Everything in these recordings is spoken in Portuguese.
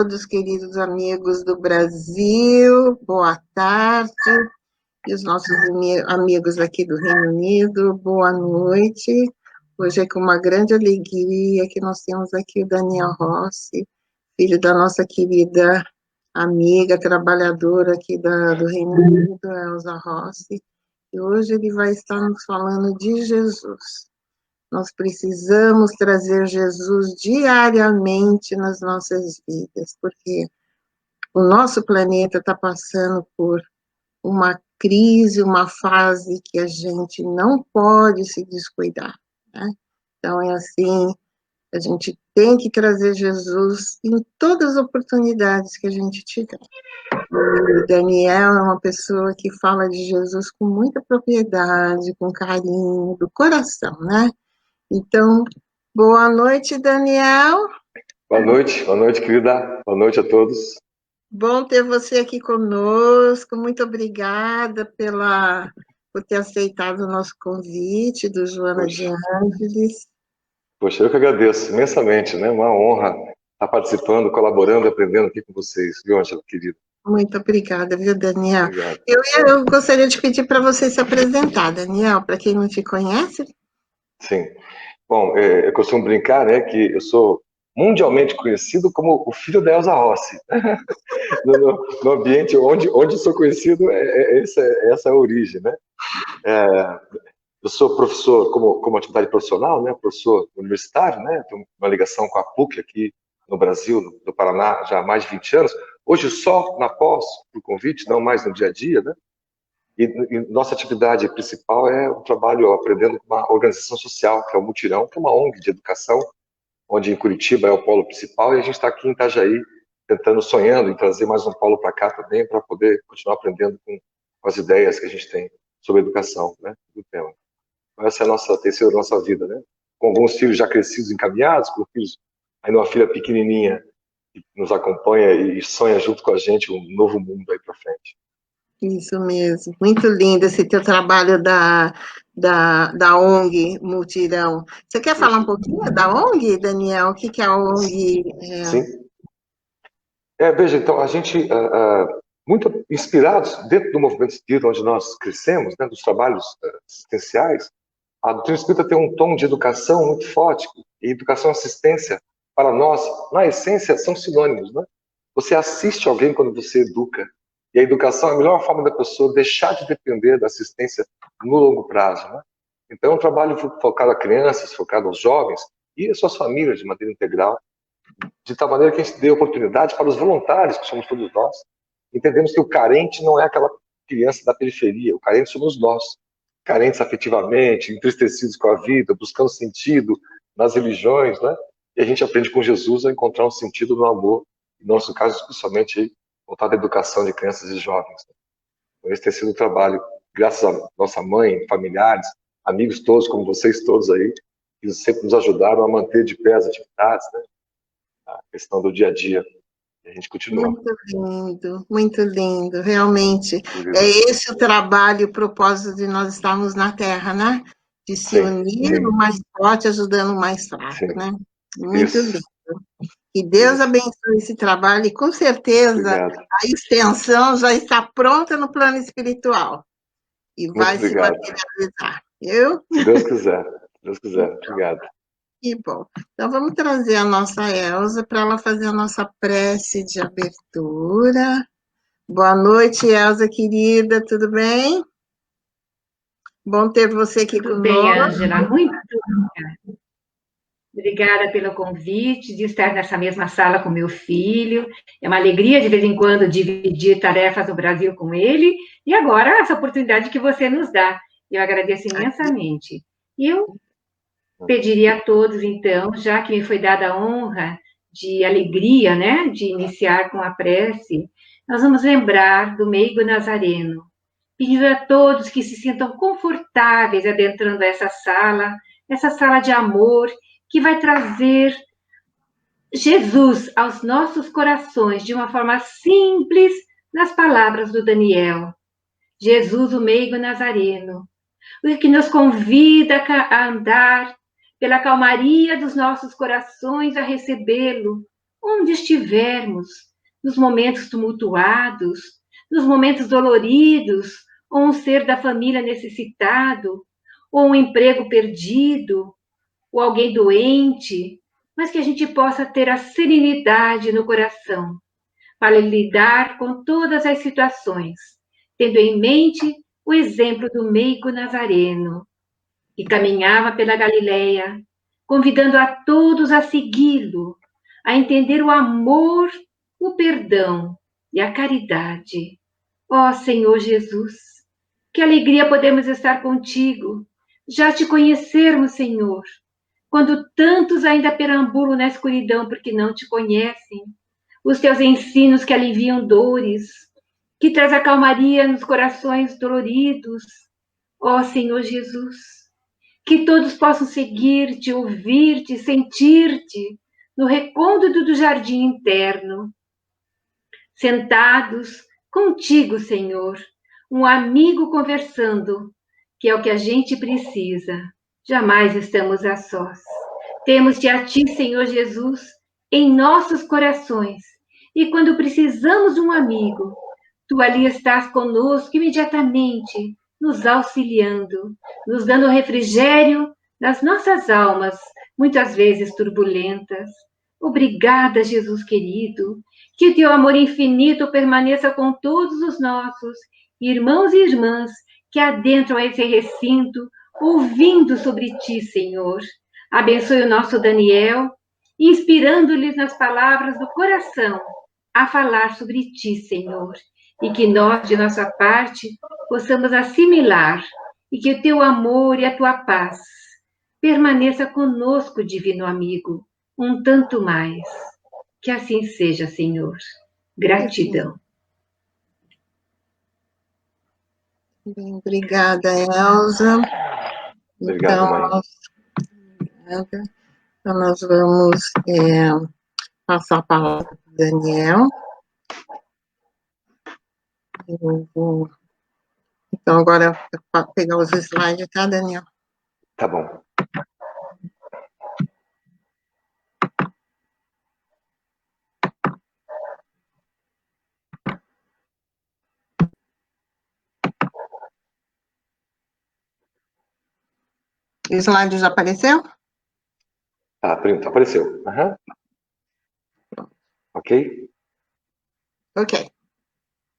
Todos queridos amigos do Brasil, boa tarde, e os nossos amigos aqui do Reino Unido, boa noite. Hoje é com uma grande alegria que nós temos aqui o Daniel Rossi, filho da nossa querida amiga, trabalhadora aqui do Reino Unido, Elza Rossi, e hoje ele vai estar nos falando de Jesus. Nós precisamos trazer Jesus diariamente nas nossas vidas, porque o nosso planeta está passando por uma crise, uma fase que a gente não pode se descuidar, né? Então, é assim, a gente tem que trazer Jesus em todas as oportunidades que a gente tiver. O Daniel é uma pessoa que fala de Jesus com muita propriedade, com carinho, do coração, né? Então, boa noite, Daniel. Boa noite, querida. Boa noite a todos. Bom ter você aqui conosco. Muito obrigada por ter aceitado o nosso convite, do Joana de Ângeles. Poxa, eu que agradeço imensamente, né? Uma honra estar participando, colaborando, aprendendo aqui com vocês, viu, Ângela, querida? Muito obrigada, viu, Daniel? Obrigado. Eu gostaria de pedir para você se apresentar, Daniel, para quem não te conhece. Sim. Bom, eu costumo brincar, né, que eu sou mundialmente conhecido como o filho da Elza Rossi. no ambiente onde sou conhecido, essa é a origem, né? Eu sou professor como atividade profissional, né? Professor universitário, né? Tenho uma ligação com a PUC aqui no Brasil, no Paraná, já há mais de 20 anos. Hoje só na pós, por convite, não mais no dia a dia, né? E nossa atividade principal é o trabalho aprendendo com uma organização social, que é o Mutirão, que é uma ONG de educação, onde em Curitiba é o polo principal, e a gente está aqui em Itajaí, sonhando em trazer mais um polo para cá também, para poder continuar aprendendo com as ideias que a gente tem sobre educação, né? Do tema. Essa tem sido a nossa vida, né? Com alguns filhos já crescidos, encaminhados, com filhos, ainda uma filha pequenininha que nos acompanha e sonha junto com a gente um novo mundo aí para frente. Isso mesmo, muito lindo esse teu trabalho da ONG Mutirão. Você quer falar um pouquinho da ONG, Daniel? O que é a ONG? Sim. Veja, então, a gente, muito inspirados dentro do movimento espírita, onde nós crescemos, né, dos trabalhos assistenciais, a doutrina espírita tem um tom de educação muito forte, e educação e assistência, para nós, na essência, são sinônimos, né? Você assiste alguém quando você educa, e a educação é a melhor forma da pessoa deixar de depender da assistência no longo prazo, né? Então, é um trabalho focado a crianças, focado aos jovens e às suas famílias de maneira integral, de tal maneira que a gente dê oportunidade para os voluntários, que somos todos nós. Entendemos que o carente não é aquela criança da periferia, o carente somos nós, carentes afetivamente, entristecidos com a vida, buscando sentido nas religiões, né? E a gente aprende com Jesus a encontrar um sentido no amor, no nosso caso, especialmente voltado à educação de crianças e jovens. Então, esse tem sido o trabalho, graças à nossa mãe, familiares, amigos todos, como vocês todos aí, que sempre nos ajudaram a manter de pé as atividades, né? A questão do dia a dia. E a gente continua. Muito lindo, realmente. É esse o trabalho, o propósito de nós estarmos na Terra, né? De se unir o mais forte, ajudando o mais fraco, né? Muito lindo. Que Deus abençoe esse trabalho e, com certeza, a extensão já está pronta no plano espiritual. E vai se materializar, viu? Se Deus quiser. Se Deus quiser. Obrigado. Que bom. Então, vamos trazer a nossa Elza para ela fazer a nossa prece de abertura. Boa noite, Elza, querida, tudo bem? Bom ter você aqui conosco. Tudo bem, Ângela, muito obrigada. Obrigada pelo convite de estar nessa mesma sala com meu filho. É uma alegria, de vez em quando, dividir tarefas do Brasil com ele. E agora, essa oportunidade que você nos dá. Eu agradeço imensamente. E eu pediria a todos, então, já que me foi dada a honra de alegria, né, de iniciar com a prece, nós vamos lembrar do meigo Nazareno, pedindo a todos que se sintam confortáveis adentrando essa sala de amor, que vai trazer Jesus aos nossos corações de uma forma simples, nas palavras do Daniel. Jesus, o meigo Nazareno, o que nos convida a andar pela calmaria dos nossos corações, a recebê-lo onde estivermos, nos momentos tumultuados, nos momentos doloridos, ou um ser da família necessitado, ou um emprego perdido, ou alguém doente, mas que a gente possa ter a serenidade no coração para lidar com todas as situações, tendo em mente o exemplo do meigo Nazareno, que caminhava pela Galileia, convidando a todos a segui-lo, a entender o amor, o perdão e a caridade. Ó Senhor Jesus, que alegria podemos estar contigo, já te conhecermos, Senhor, quando tantos ainda perambulam na escuridão porque não te conhecem. Os teus ensinos que aliviam dores, que traz a calmaria nos corações doloridos. Ó Senhor Jesus, que todos possam seguir-te, ouvir-te, sentir-te no recôndito do jardim interno, sentados contigo, Senhor, um amigo conversando, que é o que a gente precisa. Jamais estamos a sós. Temos-te a ti, Senhor Jesus, em nossos corações. E quando precisamos de um amigo, tu ali estás conosco imediatamente, nos auxiliando, nos dando refrigério nas nossas almas, muitas vezes turbulentas. Obrigada, Jesus querido, que o teu amor infinito permaneça com todos os nossos irmãos e irmãs que adentram esse recinto, ouvindo sobre ti, Senhor. Abençoe o nosso Daniel, inspirando-lhes nas palavras do coração a falar sobre ti, Senhor, e que nós, de nossa parte, possamos assimilar e que o teu amor e a tua paz permaneça conosco, divino amigo, um tanto mais. Que assim seja, Senhor. Gratidão. Bem, obrigada, Elza. Obrigado, mãe. Então, nós vamos passar a palavra para o Daniel. Então, agora, para pegar os slides, tá, Daniel? Tá bom. O slide já apareceu? Ah, pronto, apareceu. Uhum. Ok? Ok.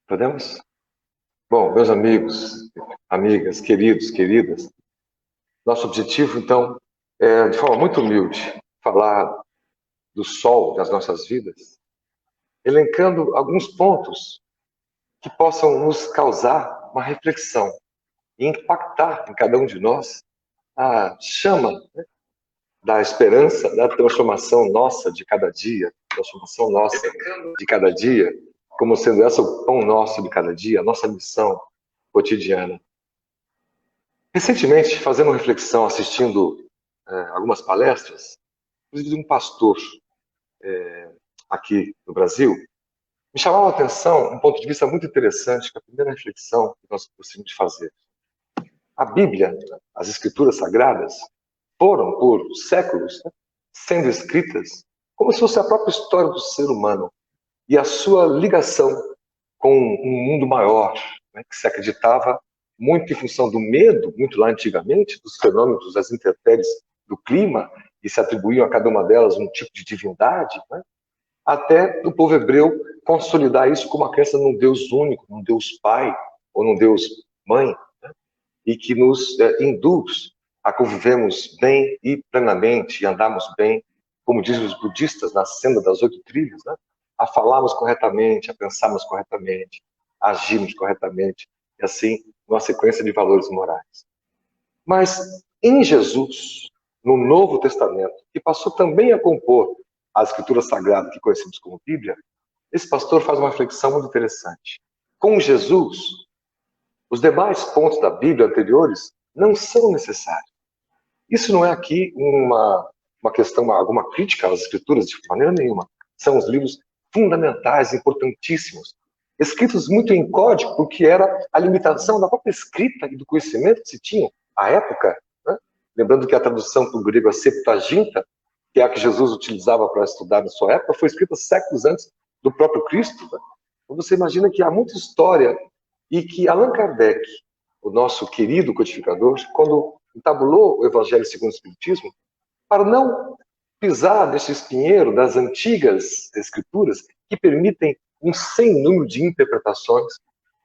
Podemos? Bom, meus amigos, amigas, queridos, queridas, nosso objetivo, então, é, de forma muito humilde, falar do sol das nossas vidas, elencando alguns pontos que possam nos causar uma reflexão e impactar em cada um de nós a chama, né, da esperança, da transformação nossa de cada dia, transformação nossa de cada dia, como sendo essa o pão nosso de cada dia, a nossa missão cotidiana. Recentemente, fazendo uma reflexão, assistindo algumas palestras, inclusive de um pastor aqui no Brasil, me chamava a atenção um ponto de vista muito interessante, que é a primeira reflexão que nós gostaríamos de fazer. A Bíblia, as Escrituras Sagradas, foram, por séculos, né, sendo escritas como se fosse a própria história do ser humano e a sua ligação com um mundo maior, né, que se acreditava muito em função do medo, muito lá antigamente, dos fenômenos, das intempéries do clima, e se atribuíam a cada uma delas um tipo de divindade, né, até o povo hebreu consolidar isso como uma crença num Deus único, num Deus Pai ou num Deus Mãe, né, e que nos induz a convivermos bem e plenamente, e andarmos bem, como dizem os budistas, na senda das 8 trilhas, né? A falarmos corretamente, a pensarmos corretamente, a agirmos corretamente, e assim, uma sequência de valores morais. Mas em Jesus, no Novo Testamento, que passou também a compor a Escritura Sagrada que conhecemos como Bíblia, esse pastor faz uma reflexão muito interessante. Com Jesus, os demais pontos da Bíblia anteriores não são necessários. Isso não é aqui uma questão, alguma crítica às Escrituras, de maneira nenhuma. São os livros fundamentais, importantíssimos, escritos muito em código, porque era a limitação da própria escrita e do conhecimento que se tinha à época, né? Lembrando que a tradução para o grego é Septuaginta, que é a que Jesus utilizava para estudar na sua época, foi escrita séculos antes do próprio Cristo. Né? Então você imagina que há muita história e que Allan Kardec, o nosso querido codificador, quando entabulou o Evangelho segundo o Espiritismo, para não pisar nesse espinheiro das antigas escrituras que permitem um sem número de interpretações,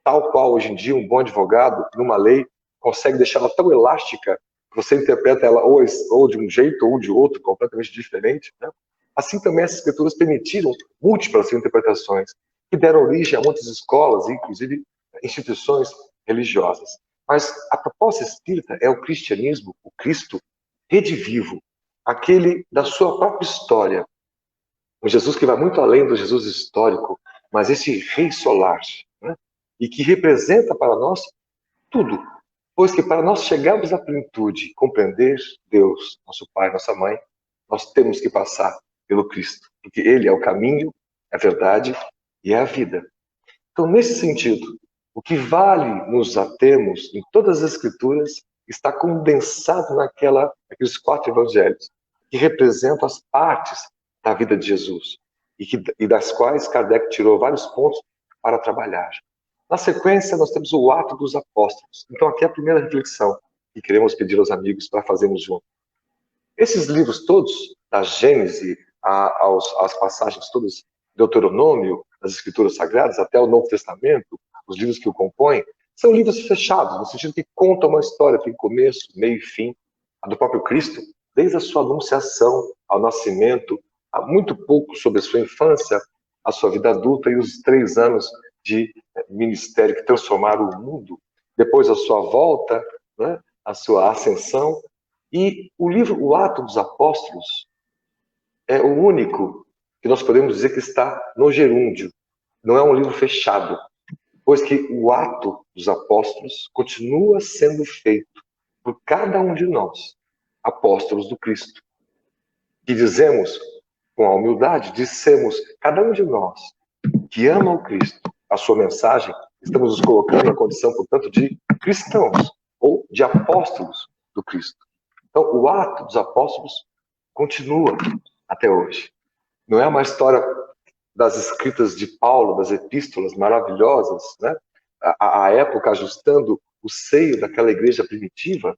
tal qual hoje em dia um bom advogado, numa lei, consegue deixá-la tão elástica que você interpreta ela ou de um jeito ou de outro, completamente diferente. Né? Assim também essas escrituras permitiram múltiplas interpretações, que deram origem a muitas escolas, inclusive instituições religiosas. Mas a proposta espírita é o cristianismo, o Cristo redivivo, aquele da sua própria história. Um Jesus que vai muito além do Jesus histórico, mas esse rei solar, né? E que representa para nós tudo. Pois que para nós chegarmos à plenitude, compreender Deus, nosso Pai, nossa Mãe, nós temos que passar pelo Cristo. Porque Ele é o caminho, é a verdade e é a vida. Então, nesse sentido, o que vale nos atermos em todas as Escrituras está condensado naqueles 4 evangelhos, que representam as partes da vida de Jesus e das quais Kardec tirou vários pontos para trabalhar. Na sequência, nós temos o ato dos apóstolos. Então, aqui é a primeira reflexão que queremos pedir aos amigos para fazermos juntos. Esses livros todos, da Gênese às passagens todas do Deuteronômio, das Escrituras Sagradas, até o Novo Testamento, os livros que o compõem, são livros fechados, no sentido que contam uma história, tem começo, meio e fim. A do próprio Cristo, desde a sua anunciação ao nascimento, há muito pouco sobre a sua infância, a sua vida adulta e os 3 anos de ministério que transformaram o mundo, depois a sua volta, né, a sua ascensão. E o livro O Ato dos Apóstolos é o único que nós podemos dizer que está no gerúndio. Não é um livro fechado, pois que o ato dos apóstolos continua sendo feito por cada um de nós, apóstolos do Cristo. Que dizemos, com a humildade, dissemos, cada um de nós que ama o Cristo, a sua mensagem, estamos nos colocando na condição, portanto, de cristãos ou de apóstolos do Cristo. Então, o ato dos apóstolos continua até hoje. Não é uma história das escritas de Paulo, das epístolas maravilhosas, né? A época ajustando o seio daquela igreja primitiva,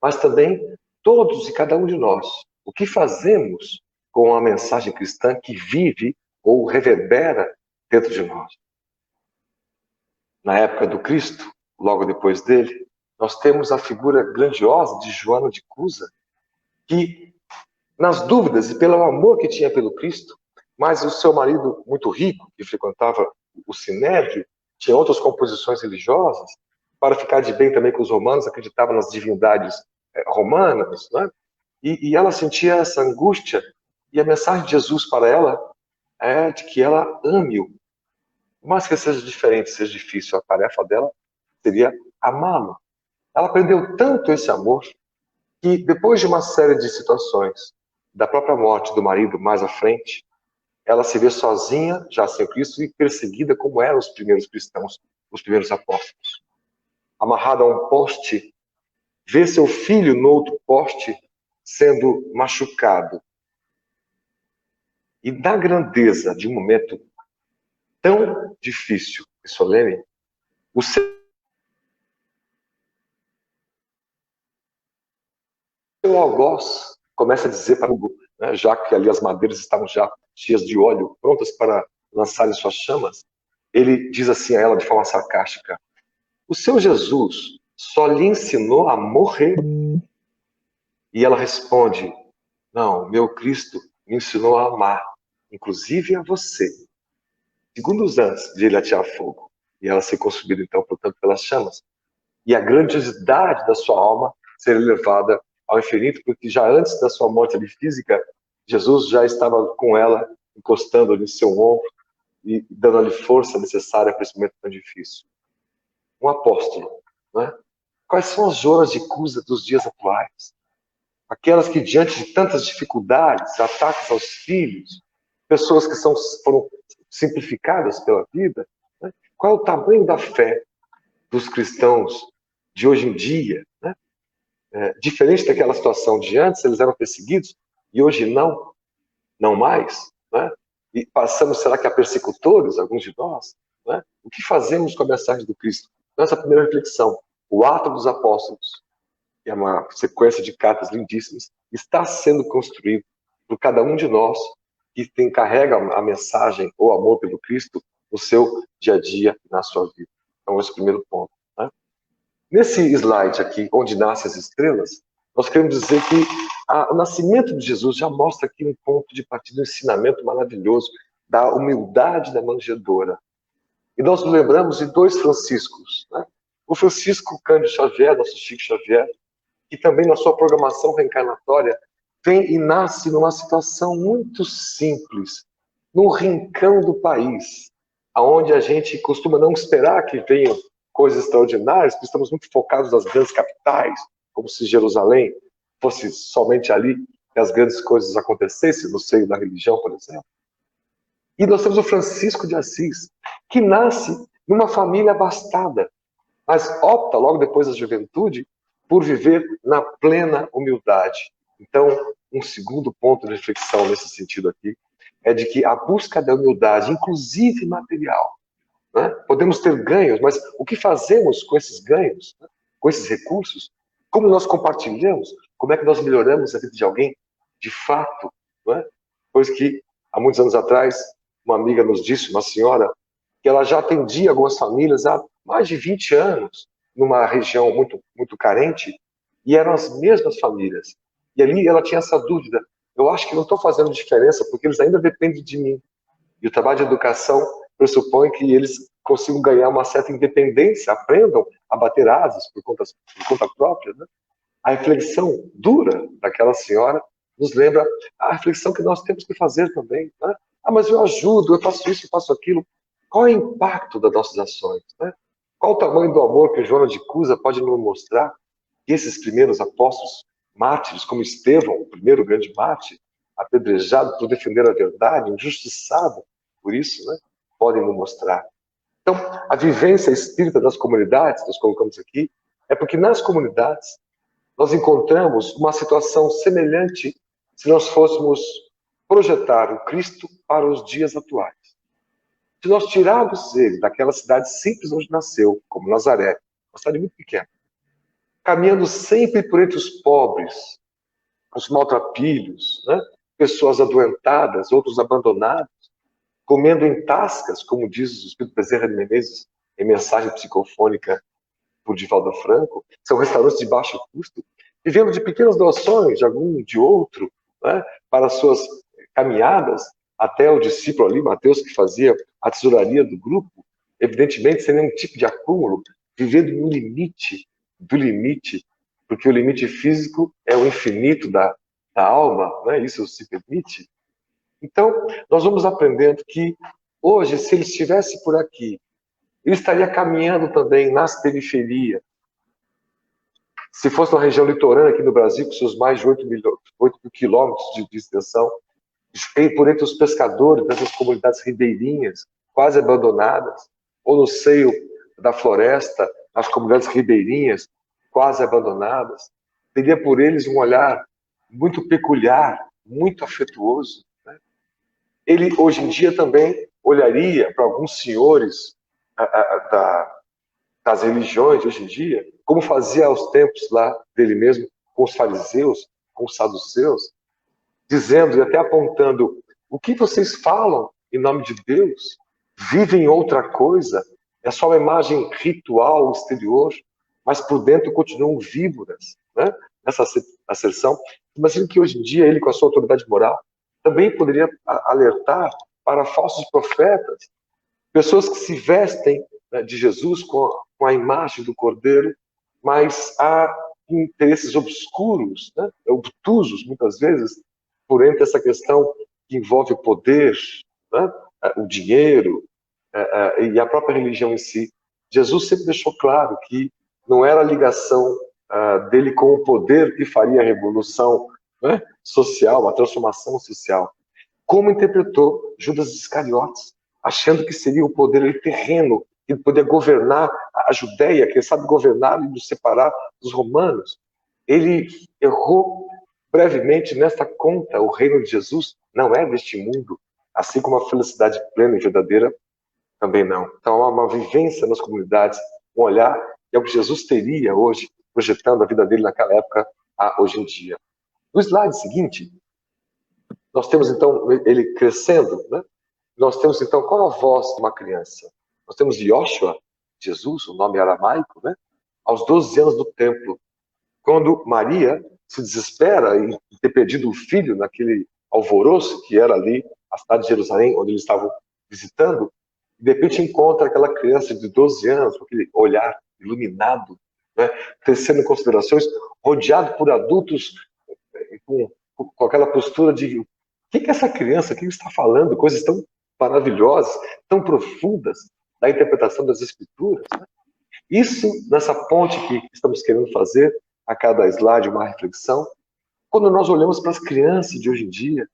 mas também todos e cada um de nós. O que fazemos com a mensagem cristã que vive ou reverbera dentro de nós? Na época do Cristo, logo depois dele, nós temos a figura grandiosa de Joana de Cusa, que, nas dúvidas e pelo amor que tinha pelo Cristo, mas o seu marido, muito rico, que frequentava o Sinédrio, tinha outras composições religiosas, para ficar de bem também com os romanos, acreditava nas divindades romanas, né? E ela sentia essa angústia, e a mensagem de Jesus para ela é de que ela ame-o. Por mais que seja diferente, seja difícil, a tarefa dela seria amá-lo. Ela aprendeu tanto esse amor, que depois de uma série de situações, da própria morte do marido mais à frente, ela se vê sozinha, já sem Cristo, e perseguida como eram os primeiros cristãos, os primeiros apóstolos. Amarrada a um poste, vê seu filho no outro poste sendo machucado. E da grandeza de um momento tão difícil e solene, o seu algoz começa a dizer para Hugo, né, já que ali as madeiras estavam já cheias de óleo, prontas para lançarem suas chamas, ele diz assim a ela de forma sarcástica: o seu Jesus só lhe ensinou a morrer? E ela responde: não, meu Cristo me ensinou a amar, inclusive a você. Segundos antes de ele atear fogo, e ela ser consumida, então, portanto, pelas chamas, e a grandiosidade da sua alma ser elevada ao infinito, porque já antes da sua morte ali física, Jesus já estava com ela, encostando-lhe em seu ombro e dando-lhe força necessária para esse momento tão difícil. Um apóstolo, né? Quais são as Joanas de Cusa dos dias atuais? Aquelas que, diante de tantas dificuldades, ataques aos filhos, pessoas que foram simplificadas pela vida, né? Qual é o tamanho da fé dos cristãos de hoje em dia? Né? Diferente daquela situação de antes, eles eram perseguidos, e hoje não mais, né? E passamos, será que a persecutores, alguns de nós, né? O que fazemos com a mensagem do Cristo? Então, essa primeira reflexão, o ato dos apóstolos, que é uma sequência de cartas lindíssimas, está sendo construído por cada um de nós que carrega a mensagem ou amor pelo Cristo no seu dia a dia, na sua vida. Então, esse é o primeiro ponto. Né? Nesse slide aqui, onde nascem as estrelas, nós queremos dizer que o nascimento de Jesus já mostra aqui um ponto de partida, um ensinamento maravilhoso da humildade da manjedoura. E nós nos lembramos de dois Franciscos. Né? O Francisco Cândido Xavier, nosso Chico Xavier, que também na sua programação reencarnatória vem e nasce numa situação muito simples, num rincão do país, aonde a gente costuma não esperar que venham coisas extraordinárias, porque estamos muito focados nas grandes capitais, como se Jerusalém fosse somente ali que as grandes coisas acontecessem, no seio da religião, por exemplo. E nós temos o Francisco de Assis, que nasce numa família abastada, mas opta, logo depois da juventude, por viver na plena humildade. Então, um segundo ponto de reflexão nesse sentido aqui é de que a busca da humildade, inclusive material, né? Podemos ter ganhos, mas o que fazemos com esses ganhos, né? Com esses recursos? Como nós compartilhamos? Como é que nós melhoramos a vida de alguém de fato? Né? Pois que, há muitos anos atrás, uma amiga nos disse, uma senhora, que ela já atendia algumas famílias há mais de 20 anos, numa região muito carente, e eram as mesmas famílias. E ali ela tinha essa dúvida, eu acho que não estou fazendo diferença porque eles ainda dependem de mim. E o trabalho de educação pressupõe que eles consigam ganhar uma certa independência, aprendam a bater asas por conta própria. Né? A reflexão dura daquela senhora nos lembra a reflexão que nós temos que fazer também. Né? Mas eu ajudo, eu faço isso, eu faço aquilo. Qual é o impacto das nossas ações? Né? Qual o tamanho do amor que Joana de Cusa pode nos mostrar que esses primeiros apóstolos mártires, como Estevão, o primeiro grande mártir, apedrejado por defender a verdade, injustiçado por isso, né, podem nos mostrar. Então, a vivência espírita das comunidades, nós colocamos aqui, é porque nas comunidades nós encontramos uma situação semelhante se nós fôssemos projetar o Cristo para os dias atuais. Se nós tirarmos ele daquela cidade simples onde nasceu, como Nazaré, uma cidade muito pequena, caminhando sempre por entre os pobres, os maltrapilhos, né? Pessoas adoentadas, outros abandonados, comendo em tascas, como diz o Espírito Bezerra de Menezes em mensagem psicofônica por Divaldo Franco, são restaurantes de baixo custo, vivendo de pequenas doações, de algum, de outro, né? Para suas caminhadas, até o discípulo ali, Mateus, que fazia a tesouraria do grupo, evidentemente sem nenhum tipo de acúmulo, vivendo no limite do limite, porque o limite físico é o infinito da alma, né? Isso se permite. Então, nós vamos aprendendo que hoje, se ele estivesse por aqui, ele estaria caminhando também nas periferias. Se fosse uma região litorânea aqui no Brasil, com seus mais de 8 mil quilômetros de extensão, por entre os pescadores dessas comunidades ribeirinhas, quase abandonadas, ou no seio da floresta, as comunidades ribeirinhas, quase abandonadas, teria por eles um olhar muito peculiar, muito afetuoso. Né? Ele, hoje em dia, também olharia para alguns senhores das religiões, hoje em dia, como fazia aos tempos lá dele mesmo, com os fariseus, com os saduceus, dizendo e até apontando, o que vocês falam em nome de Deus? Vivem outra coisa? É só uma imagem ritual exterior, mas por dentro continuam víboras, né? Nessa asserção. Imagino que hoje em dia ele, com a sua autoridade moral, também poderia alertar para falsos profetas, pessoas que se vestem, né, de Jesus com a imagem do Cordeiro, mas há interesses obscuros, né? Obtusos, muitas vezes, por entre essa questão que envolve o poder, né? O dinheiro e a própria religião em si. Jesus sempre deixou claro que não era a ligação dele com o poder que faria a revolução, né? Social, a transformação social. Como interpretou Judas Iscariotes, achando que seria o poder terreno, que poderia governar a Judéia, quem sabe governar e nos separar dos romanos. Ele errou brevemente, nesta conta, o reino de Jesus não é deste mundo, assim como a felicidade plena e verdadeira também não. Então, há uma vivência nas comunidades, um olhar que é o que Jesus teria hoje, projetando a vida dele naquela época a hoje em dia. No slide seguinte, nós temos, então, ele crescendo, né? Nós temos, então, qual a voz de uma criança? Nós temos Yoshua, Jesus, o nome aramaico, né? Aos 12 anos do templo, quando Maria se desespera em ter perdido o filho naquele alvoroço que era ali a cidade de Jerusalém, onde eles estavam visitando, e de repente encontra aquela criança de 12 anos, com aquele olhar iluminado, né? Tecendo considerações, rodeado por adultos com aquela postura de o que é essa criança, o que está falando, coisas tão maravilhosas, tão profundas da interpretação das escrituras, né? Isso, nessa ponte que estamos querendo fazer, a cada slide uma reflexão, quando nós olhamos para as crianças de hoje em dia,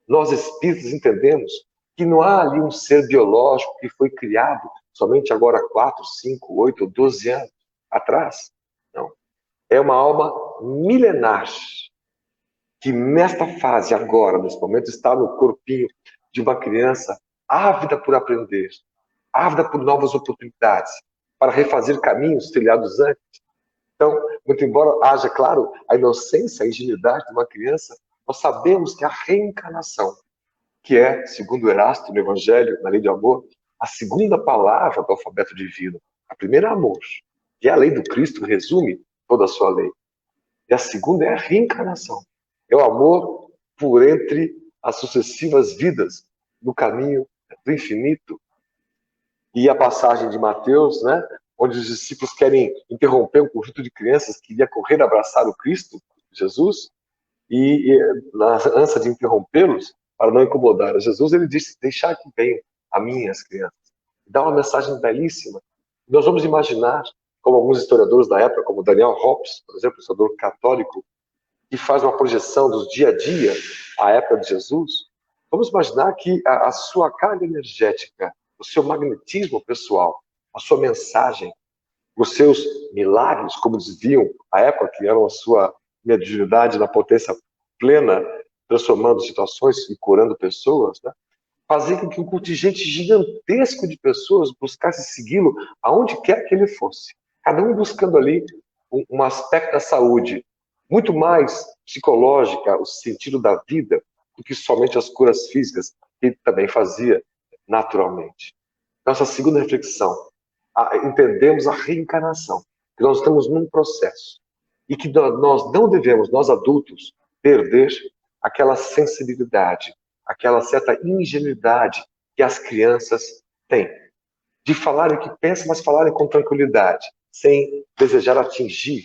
nós espíritos entendemos que não há ali um ser biológico que foi criado somente agora 4, 5, 8 ou 12 anos atrás. Não. É uma alma milenar que nesta fase, agora, nesse momento, está no corpinho de uma criança ávida por aprender, ávida por novas oportunidades, para refazer caminhos trilhados antes. Então, muito embora haja, claro, a inocência, a ingenuidade de uma criança, nós sabemos que a reencarnação, que é, segundo Erasto no Evangelho, na lei do amor, a segunda palavra do alfabeto divino. A primeira é amor, e a lei do Cristo resume toda a sua lei. E a segunda é a reencarnação. É o amor por entre as sucessivas vidas, no caminho do infinito. E a passagem de Mateus, né, onde os discípulos querem interromper um conjunto de crianças que ia correr abraçar o Cristo, Jesus, e na ânsia de interrompê-los, para não incomodar a Jesus, ele disse, deixar que venham a mim as crianças. Dá uma mensagem belíssima. Nós vamos imaginar, como alguns historiadores da época, como Daniel Hobbes, por exemplo, historiador católico, que faz uma projeção do dia a dia, à época de Jesus, vamos imaginar que a sua carga energética, o seu magnetismo pessoal, a sua mensagem, os seus milagres, como diziam à época, que eram a sua mediunidade na potência plena, transformando situações e curando pessoas, né? Fazia com que um contingente gigantesco de pessoas buscasse segui-lo aonde quer que ele fosse. Cada um buscando ali um aspecto da saúde, muito mais psicológica, o sentido da vida, do que somente as curas físicas, que ele também fazia naturalmente. Nossa segunda reflexão, entendemos a reencarnação, que nós estamos num processo, e que nós não devemos, nós adultos, perder aquela sensibilidade, aquela certa ingenuidade que as crianças têm, de falarem o que pensam, mas falarem com tranquilidade, sem desejar atingir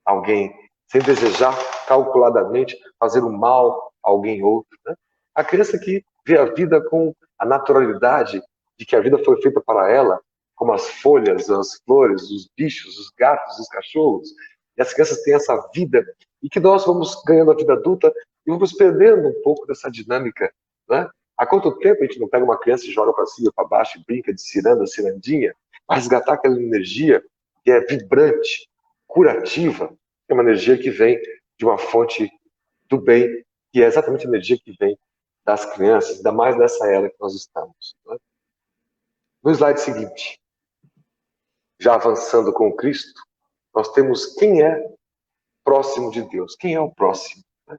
alguém, sem desejar calculadamente fazer o mal a alguém outro, né? A criança que vê a vida com a naturalidade de que a vida foi feita para ela, como as folhas, as flores, os bichos, os gatos, os cachorros, e as crianças têm essa vida, e que nós vamos ganhando a vida adulta e vamos perdendo um pouco dessa dinâmica, né? Há quanto tempo a gente não pega uma criança e joga para cima, para baixo, e brinca de ciranda, cirandinha, para resgatar aquela energia que é vibrante, curativa, é uma energia que vem de uma fonte do bem, que é exatamente a energia que vem das crianças, ainda mais nessa era que nós estamos, né? No slide seguinte, já avançando com o Cristo, nós temos quem é próximo de Deus, quem é o próximo, né?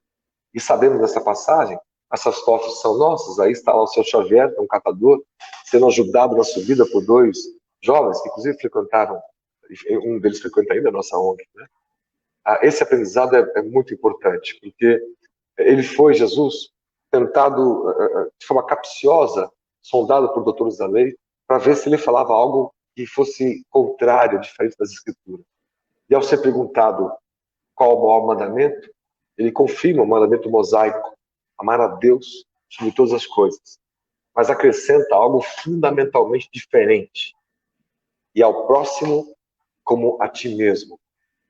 E sabemos dessa passagem, essas fotos são nossas, aí está lá o seu Xavier, um catador, sendo ajudado na subida por dois jovens, que inclusive frequentaram, um deles frequenta ainda a nossa ONG, né? Esse aprendizado é muito importante, porque ele foi, Jesus, tentado de forma capciosa, sondado por doutores da lei, para ver se ele falava algo que fosse contrário, diferente das Escrituras. E ao ser perguntado qual o maior mandamento, ele confirma o mandamento mosaico, amar a Deus sobre todas as coisas, mas acrescenta algo fundamentalmente diferente, e ao próximo como a ti mesmo.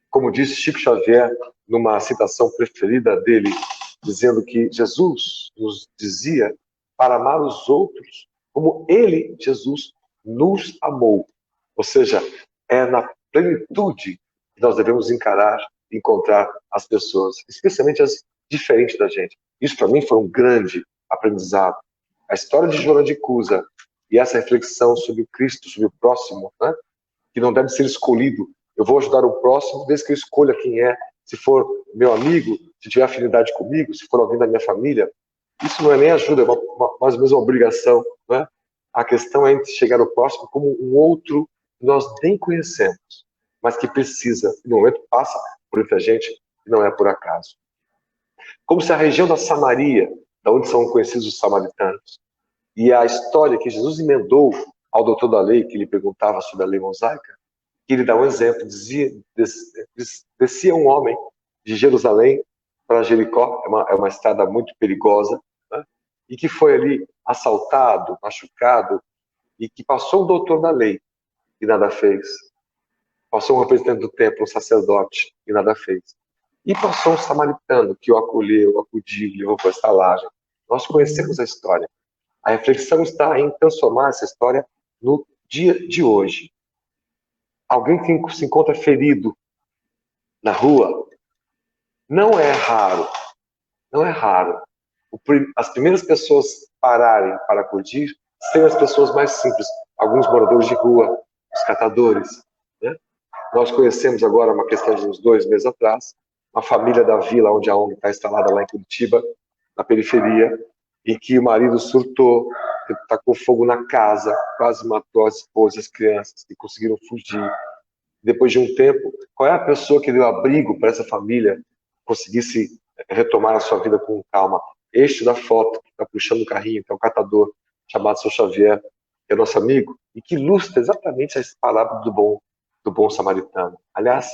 Como disse Chico Xavier, numa citação preferida dele, dizendo que Jesus nos dizia para amar os outros como ele, Jesus, nos amou. Ou seja, é na plenitude que nós devemos encontrar as pessoas, especialmente as diferente da gente. Isso, para mim, foi um grande aprendizado. A história de Joana de Cusa e essa reflexão sobre o Cristo, sobre o próximo, né? Que não deve ser escolhido. Eu vou ajudar o próximo desde que eu escolha quem é. Se for meu amigo, se tiver afinidade comigo, se for alguém da minha família. Isso não é nem ajuda, é mais ou menos uma obrigação. Né? A questão é chegar ao próximo como um outro que nós nem conhecemos, mas que precisa, no momento, passa por entre a gente, e não é por acaso. Como se a região da Samaria, da onde são conhecidos os samaritanos, e a história que Jesus emendou ao doutor da lei, que lhe perguntava sobre a lei mosaica, que ele dá um exemplo, descia um homem de Jerusalém para Jericó, é uma estrada muito perigosa, né? E que foi ali assaltado, machucado, e que passou um doutor da lei e nada fez. Passou um representante do templo, um sacerdote, e nada fez. E passou um samaritano que o acolheu, acudiu, levou para a estalagem. Nós conhecemos a história. A reflexão está em transformar essa história no dia de hoje. Alguém que se encontra ferido na rua, não é raro, não é raro. As primeiras pessoas pararem para acudir serem as pessoas mais simples, alguns moradores de rua, os catadores. Né? Nós conhecemos agora, uma questão de uns 2 meses atrás, uma família da vila onde a ONG está instalada lá em Curitiba, na periferia, e que o marido surtou, tacou fogo na casa, quase matou a esposa e as crianças, que conseguiram fugir. Depois de um tempo, qual é a pessoa que deu abrigo para essa família conseguisse retomar a sua vida com calma? Este da foto, que está puxando o carrinho, que é um catador, chamado São Xavier, que é nosso amigo, e que ilustra exatamente essa palavra do bom samaritano. Aliás,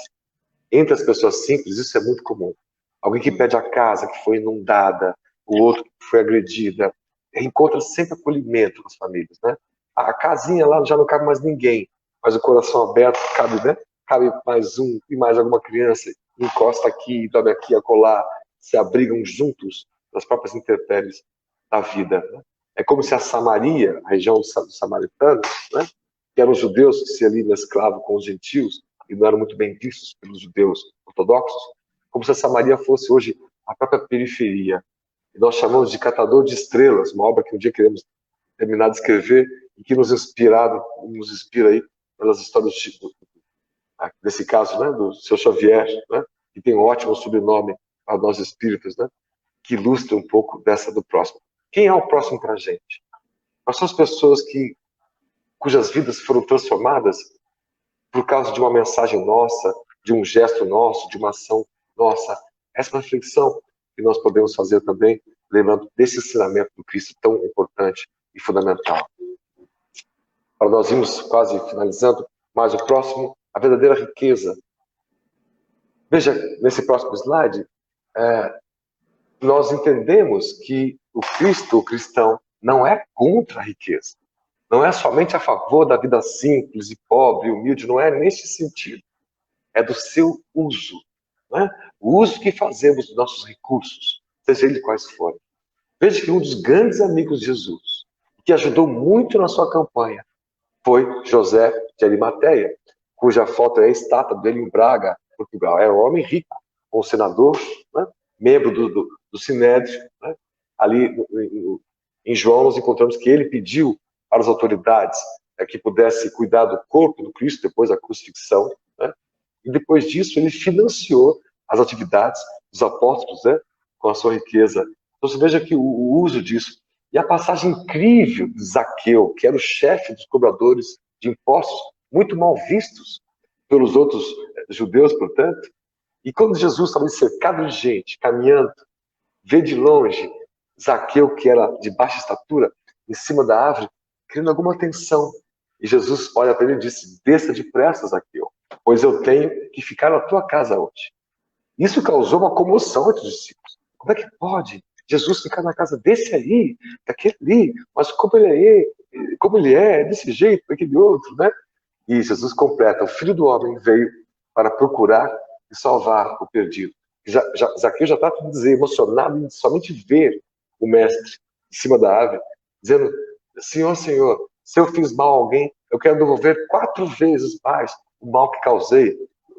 entre as pessoas simples, isso é muito comum. Alguém que pede a casa que foi inundada, o outro que foi agredida, encontra sempre acolhimento nas famílias, né? A casinha lá já não cabe mais ninguém, mas o coração aberto cabe, né? Cabe mais um e mais alguma criança, encosta aqui, dorme aqui, acolá, se abrigam juntos das próprias intempéries da vida. Né? É como se a Samaria, a região dos samaritanos, né? Que eram os judeus que se ali mesclavam com os gentios e não eram muito bem vistos pelos judeus ortodoxos, como se a Samaria fosse hoje a própria periferia. E nós chamamos de Catador de Estrelas, uma obra que um dia queremos terminar de escrever e que nos inspira aí pelas histórias desse caso, né, do seu Xavier, né, que tem um ótimo sobrenome para nós espíritas, né, que ilustra um pouco dessa do próximo. Quem é o próximo para a gente? Quais são as pessoas cujas vidas foram transformadas por causa de uma mensagem nossa, de um gesto nosso, de uma ação nossa? Essa reflexão que nós podemos fazer também, lembrando desse ensinamento do Cristo tão importante e fundamental. Para nós irmos quase finalizando, mas o próximo, a verdadeira riqueza. Veja, nesse próximo slide, nós entendemos que o Cristo, o cristão, não é contra a riqueza. Não é somente a favor da vida simples e pobre, humilde, não é nesse sentido. É do seu uso. Né? O uso que fazemos dos nossos recursos, seja ele quais forem. Veja que um dos grandes amigos de Jesus, que ajudou muito na sua campanha, foi José de Arimateia, cuja foto é a estátua dele em Braga, Portugal. Era um homem rico, um senador, né? Membro do Sinédrio. Né? Ali em João nós encontramos que ele pediu para as autoridades que pudesse cuidar do corpo do Cristo depois da crucifixão. Né? E depois disso ele financiou as atividades dos apóstolos, né? Com a sua riqueza. Então você veja que o uso disso. E a passagem incrível de Zaqueu, que era o chefe dos cobradores de impostos, muito mal vistos pelos outros judeus, portanto. E quando Jesus estava cercado de gente, caminhando, vê de longe Zaqueu, que era de baixa estatura, em cima da árvore, querendo alguma atenção. E Jesus olha para ele e disse: desça depressa, Zaqueu, pois eu tenho que ficar na tua casa hoje. Isso causou uma comoção entre os discípulos. Como é que pode Jesus ficar na casa desse aí, daquele ali? Mas como ele é desse jeito, daquele outro, né? E Jesus completa: o Filho do Homem veio para procurar e salvar o perdido. Zaqueu já está, a dizer, emocionado em somente ver o mestre em cima da árvore, dizendo: Senhor, se eu fiz mal a alguém, eu quero devolver 4 vezes mais o mal que causei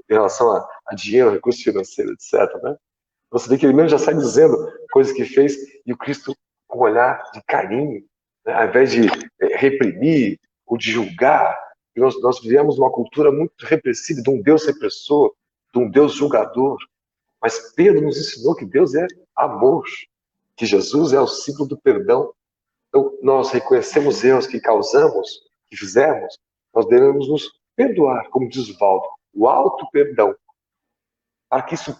em relação a dinheiro, recurso financeiro, etc. Né? Você vê que ele mesmo já sai dizendo coisas que fez, e o Cristo com um olhar de carinho, né? Ao invés de reprimir ou de julgar. Nós vivemos uma cultura muito repressiva, de um Deus repressor, de um Deus julgador. Mas Pedro nos ensinou que Deus é amor, que Jesus é o símbolo do perdão. Então, nós reconhecemos erros que causamos, que fizemos, nós devemos nos perdoar, como diz o Valdo, o auto-perdão, para que isso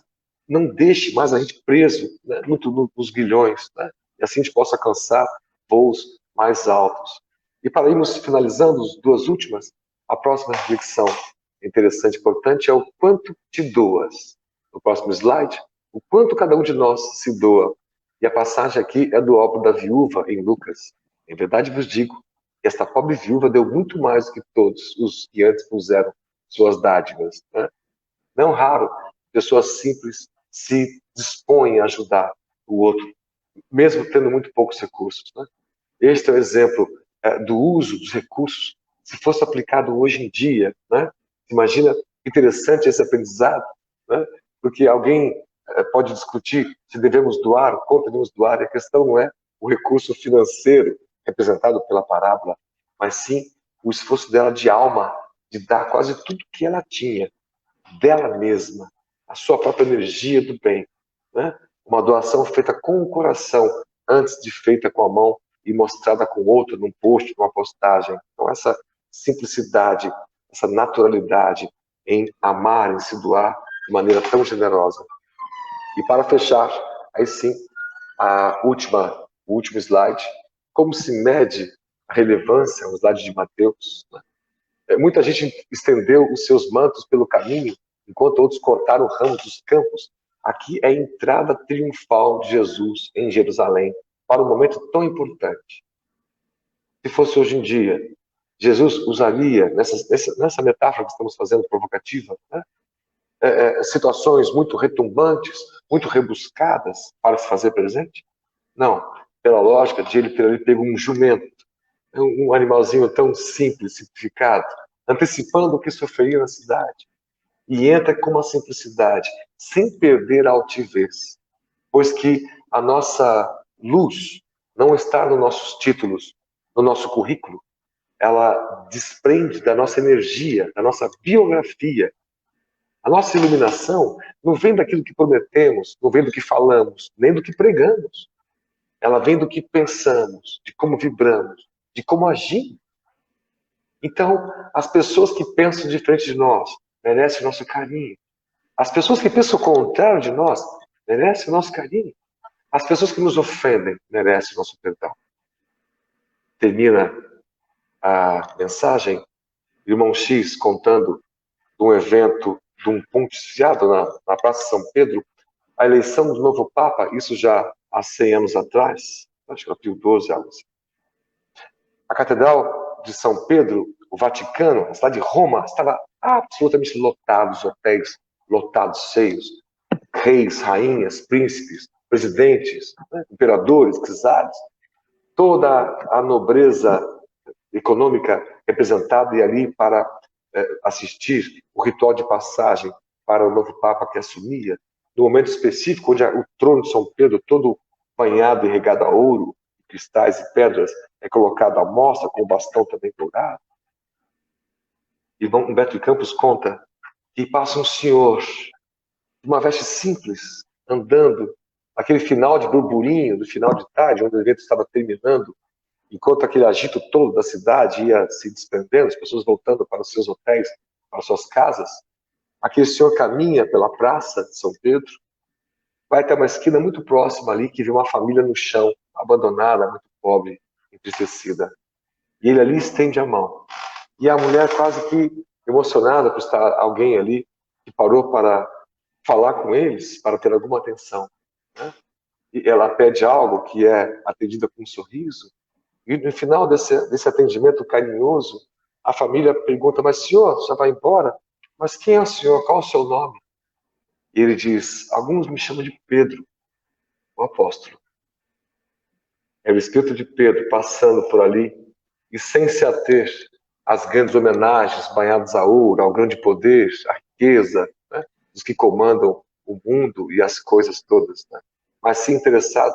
não deixe mais a gente preso, né, muito nos grilhões, né, e assim a gente possa alcançar voos mais altos. E para irmos finalizando as duas últimas, a próxima reflexão interessante e importante é o quanto te doas. No próximo slide, o quanto cada um de nós se doa. E a passagem aqui é do óbolo da viúva em Lucas. Em verdade vos digo que esta pobre viúva deu muito mais do que todos os que antes puseram suas dádivas. Né? Não raro, pessoas simples se dispõem a ajudar o outro, mesmo tendo muito poucos recursos. Né? Este é o exemplo do uso dos recursos, se fosse aplicado hoje em dia. Né? Imagina interessante esse aprendizado, né? Porque alguém pode discutir se devemos doar ou como devemos doar, e a questão não é o recurso financeiro representado pela parábola, mas sim o esforço dela de alma, de dar quase tudo que ela tinha, dela mesma, a sua própria energia do bem. Né? Uma doação feita com o coração, antes de feita com a mão e mostrada com o outro, num post, numa postagem. Então, essa simplicidade, essa naturalidade em amar, em se doar de maneira tão generosa. E para fechar, aí sim, o último slide, como se mede a relevância, o slide de Mateus. Né? Muita gente estendeu os seus mantos pelo caminho, enquanto outros cortaram ramos dos campos. Aqui é a entrada triunfal de Jesus em Jerusalém, para um momento tão importante. Se fosse hoje em dia, Jesus usaria, nessa metáfora que estamos fazendo, provocativa, né? Situações muito retumbantes, muito rebuscadas para se fazer presente? Não. Pela lógica de ele ter ali pego um jumento, um animalzinho tão simples, simplificado, antecipando o que sofreria na cidade. E entra com uma simplicidade, sem perder a altivez, pois que a nossa luz não está nos nossos títulos, no nosso currículo, ela desprende da nossa energia, da nossa biografia. A nossa iluminação não vem daquilo que prometemos, não vem do que falamos, nem do que pregamos. Ela vem do que pensamos, de como vibramos, de como agimos. Então, as pessoas que pensam diferente de nós merecem o nosso carinho. As pessoas que pensam o contrário de nós merecem o nosso carinho. As pessoas que nos ofendem merecem o nosso perdão. Termina a mensagem, irmão X contando de um evento, de um pontificado na Praça São Pedro, a eleição do novo Papa, isso já há 100 anos atrás, acho que era Pio XII, algo assim. A Catedral de São Pedro, o Vaticano, a cidade de Roma, estava absolutamente lotado, os hotéis lotados, cheios. Reis, rainhas, príncipes, presidentes, né, imperadores, czares, toda a nobreza econômica representada e ali para assistir o ritual de passagem para o novo Papa que assumia, no momento específico onde o trono de São Pedro, todo banhado e regado a ouro, cristais e pedras, é colocado à mostra com o bastão também dourado. E Humberto de Campos conta que passa um senhor, uma veste simples, andando, aquele final de burburinho, do final de tarde, onde o evento estava terminando, enquanto aquele agito todo da cidade ia se desprendendo, as pessoas voltando para os seus hotéis, para as suas casas, aquele senhor caminha pela praça de São Pedro, vai até uma esquina muito próxima ali, que vê uma família no chão, abandonada, muito pobre, entristecida. E ele ali estende a mão. E a mulher quase que emocionada por estar alguém ali, que parou para falar com eles, para ter alguma atenção. Né? E ela pede algo que é atendida com um sorriso. E no final desse atendimento carinhoso, a família pergunta, mas senhor, já vai embora? Mas quem é o senhor? Qual é o seu nome? E ele diz, alguns me chamam de Pedro, o apóstolo. É o espírito de Pedro passando por ali e sem se ater às grandes homenagens banhadas a ouro, ao grande poder, à riqueza, né, dos que comandam o mundo e as coisas todas, né? Mas sim interessado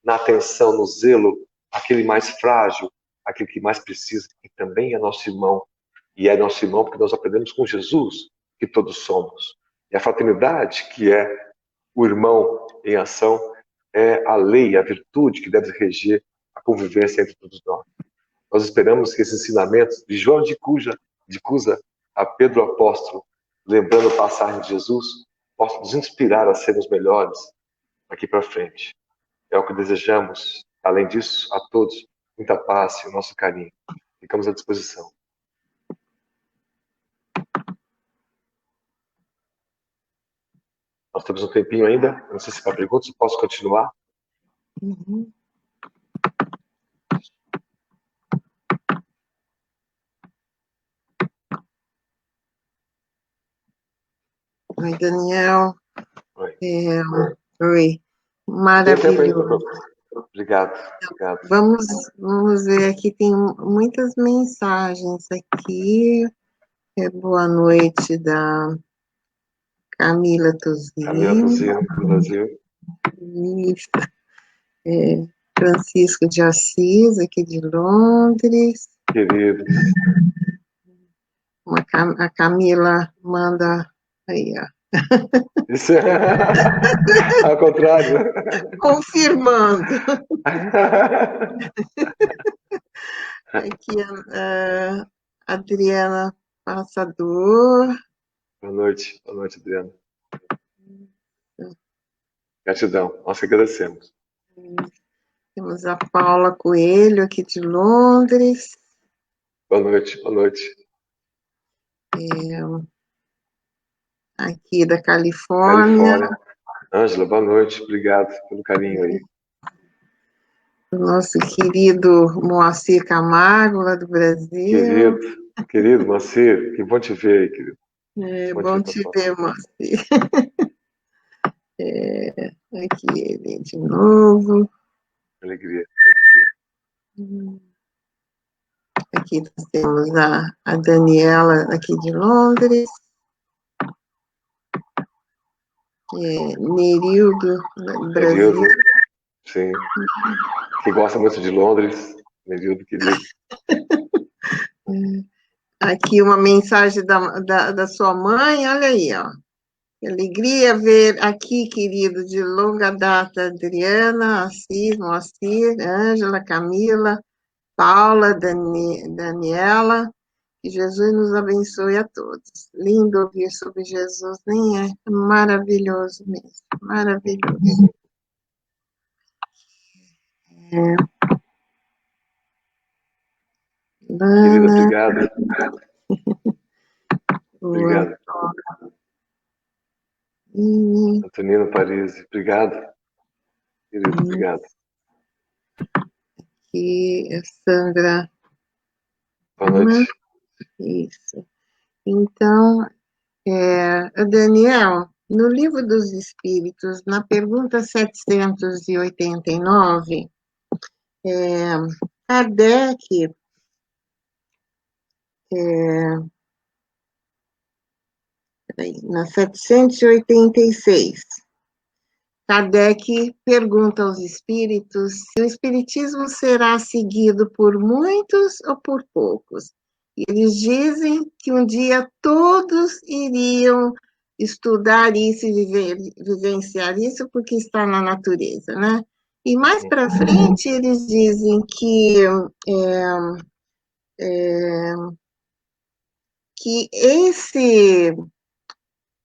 na atenção, no zelo, aquele mais frágil, aquele que mais precisa, que também é nosso irmão. E é nosso irmão porque nós aprendemos com Jesus que todos somos. E a fraternidade, que é o irmão em ação, é a lei, a virtude que deve reger a convivência entre todos nós. Nós esperamos que esses ensinamentos de João de Cusa a Pedro Apóstolo, lembrando a passagem de Jesus, possam nos inspirar a sermos melhores daqui para frente. É o que desejamos. Além disso, a todos, muita paz e o nosso carinho. Ficamos à disposição. Nós temos um tempinho ainda. Não sei se para perguntas, eu posso continuar? Uhum. Oi, Daniel. Oi. Oi. Tem tempo ainda. Maravilhoso. Obrigado. Vamos ver aqui, tem muitas mensagens aqui. Boa noite da Camila Camila Tuzino. do Brasil. Isso. Francisco de Assis, aqui de Londres. Querido. A Camila manda aí, ó. Isso é ao contrário. Confirmando. Aqui a Adriana Passador. Boa noite, Adriana. Gratidão, nós agradecemos. Temos a Paula Coelho, aqui de Londres. Boa noite. Aqui da Califórnia. Ângela, boa noite, obrigado pelo carinho aí. O nosso querido Moacir Camargo, lá do Brasil. Querido Moacir, que bom te ver aí, querido. Bom te ver, Moacir. Aqui ele de novo. Alegria. Aqui nós temos a Daniela, aqui de Londres. Nerildo, Brasil. Nerildo, sim. Que gosta muito de Londres. Nerildo, querido. Aqui uma mensagem da sua mãe, olha aí, ó. Que alegria ver aqui, querido, de longa data, Adriana, Assis, Moacir, Ângela, Camila, Paula, Daniela. Que Jesus nos abençoe a todos. Lindo ouvir sobre Jesus, nem é? Maravilhoso mesmo, maravilhoso. Querida, obrigado. Obrigado. Antonino Paris, obrigado. Querido, obrigado. E Sandra. Boa noite. Isso. Então, Daniel, no Livro dos Espíritos, na pergunta 789, Kardec na 786, Kardec pergunta aos espíritos se o espiritismo será seguido por muitos ou por poucos. E eles dizem que um dia todos iriam estudar isso e vivenciar isso, porque está na natureza, né? E mais para frente eles dizem que esse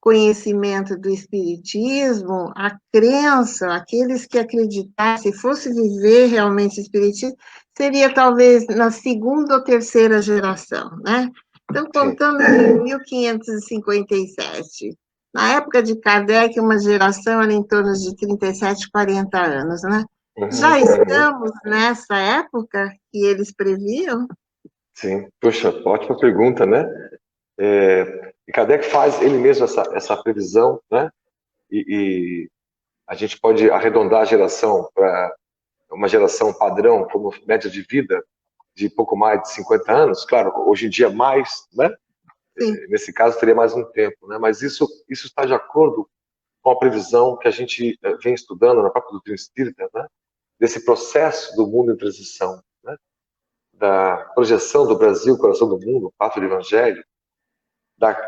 conhecimento do espiritismo, a crença, aqueles que acreditassem, se fosse viver realmente o espiritismo, seria talvez na segunda ou terceira geração, né? Então, contando em 1557, na época de Kardec, uma geração era em torno de 37, 40 anos, né? Já estamos nessa época que eles previam? Sim, poxa, ótima pergunta, né? E Kardec faz ele mesmo essa previsão, né? E a gente pode arredondar a geração para uma geração padrão, como média de vida, de pouco mais de 50 anos. Claro, hoje em dia mais, né? Sim. Nesse caso teria mais um tempo, né? Mas isso está de acordo com a previsão que a gente vem estudando na própria doutrina espírita, né? Desse processo do mundo em transição, né? Da projeção do Brasil, coração do mundo, o Pato do Evangelho,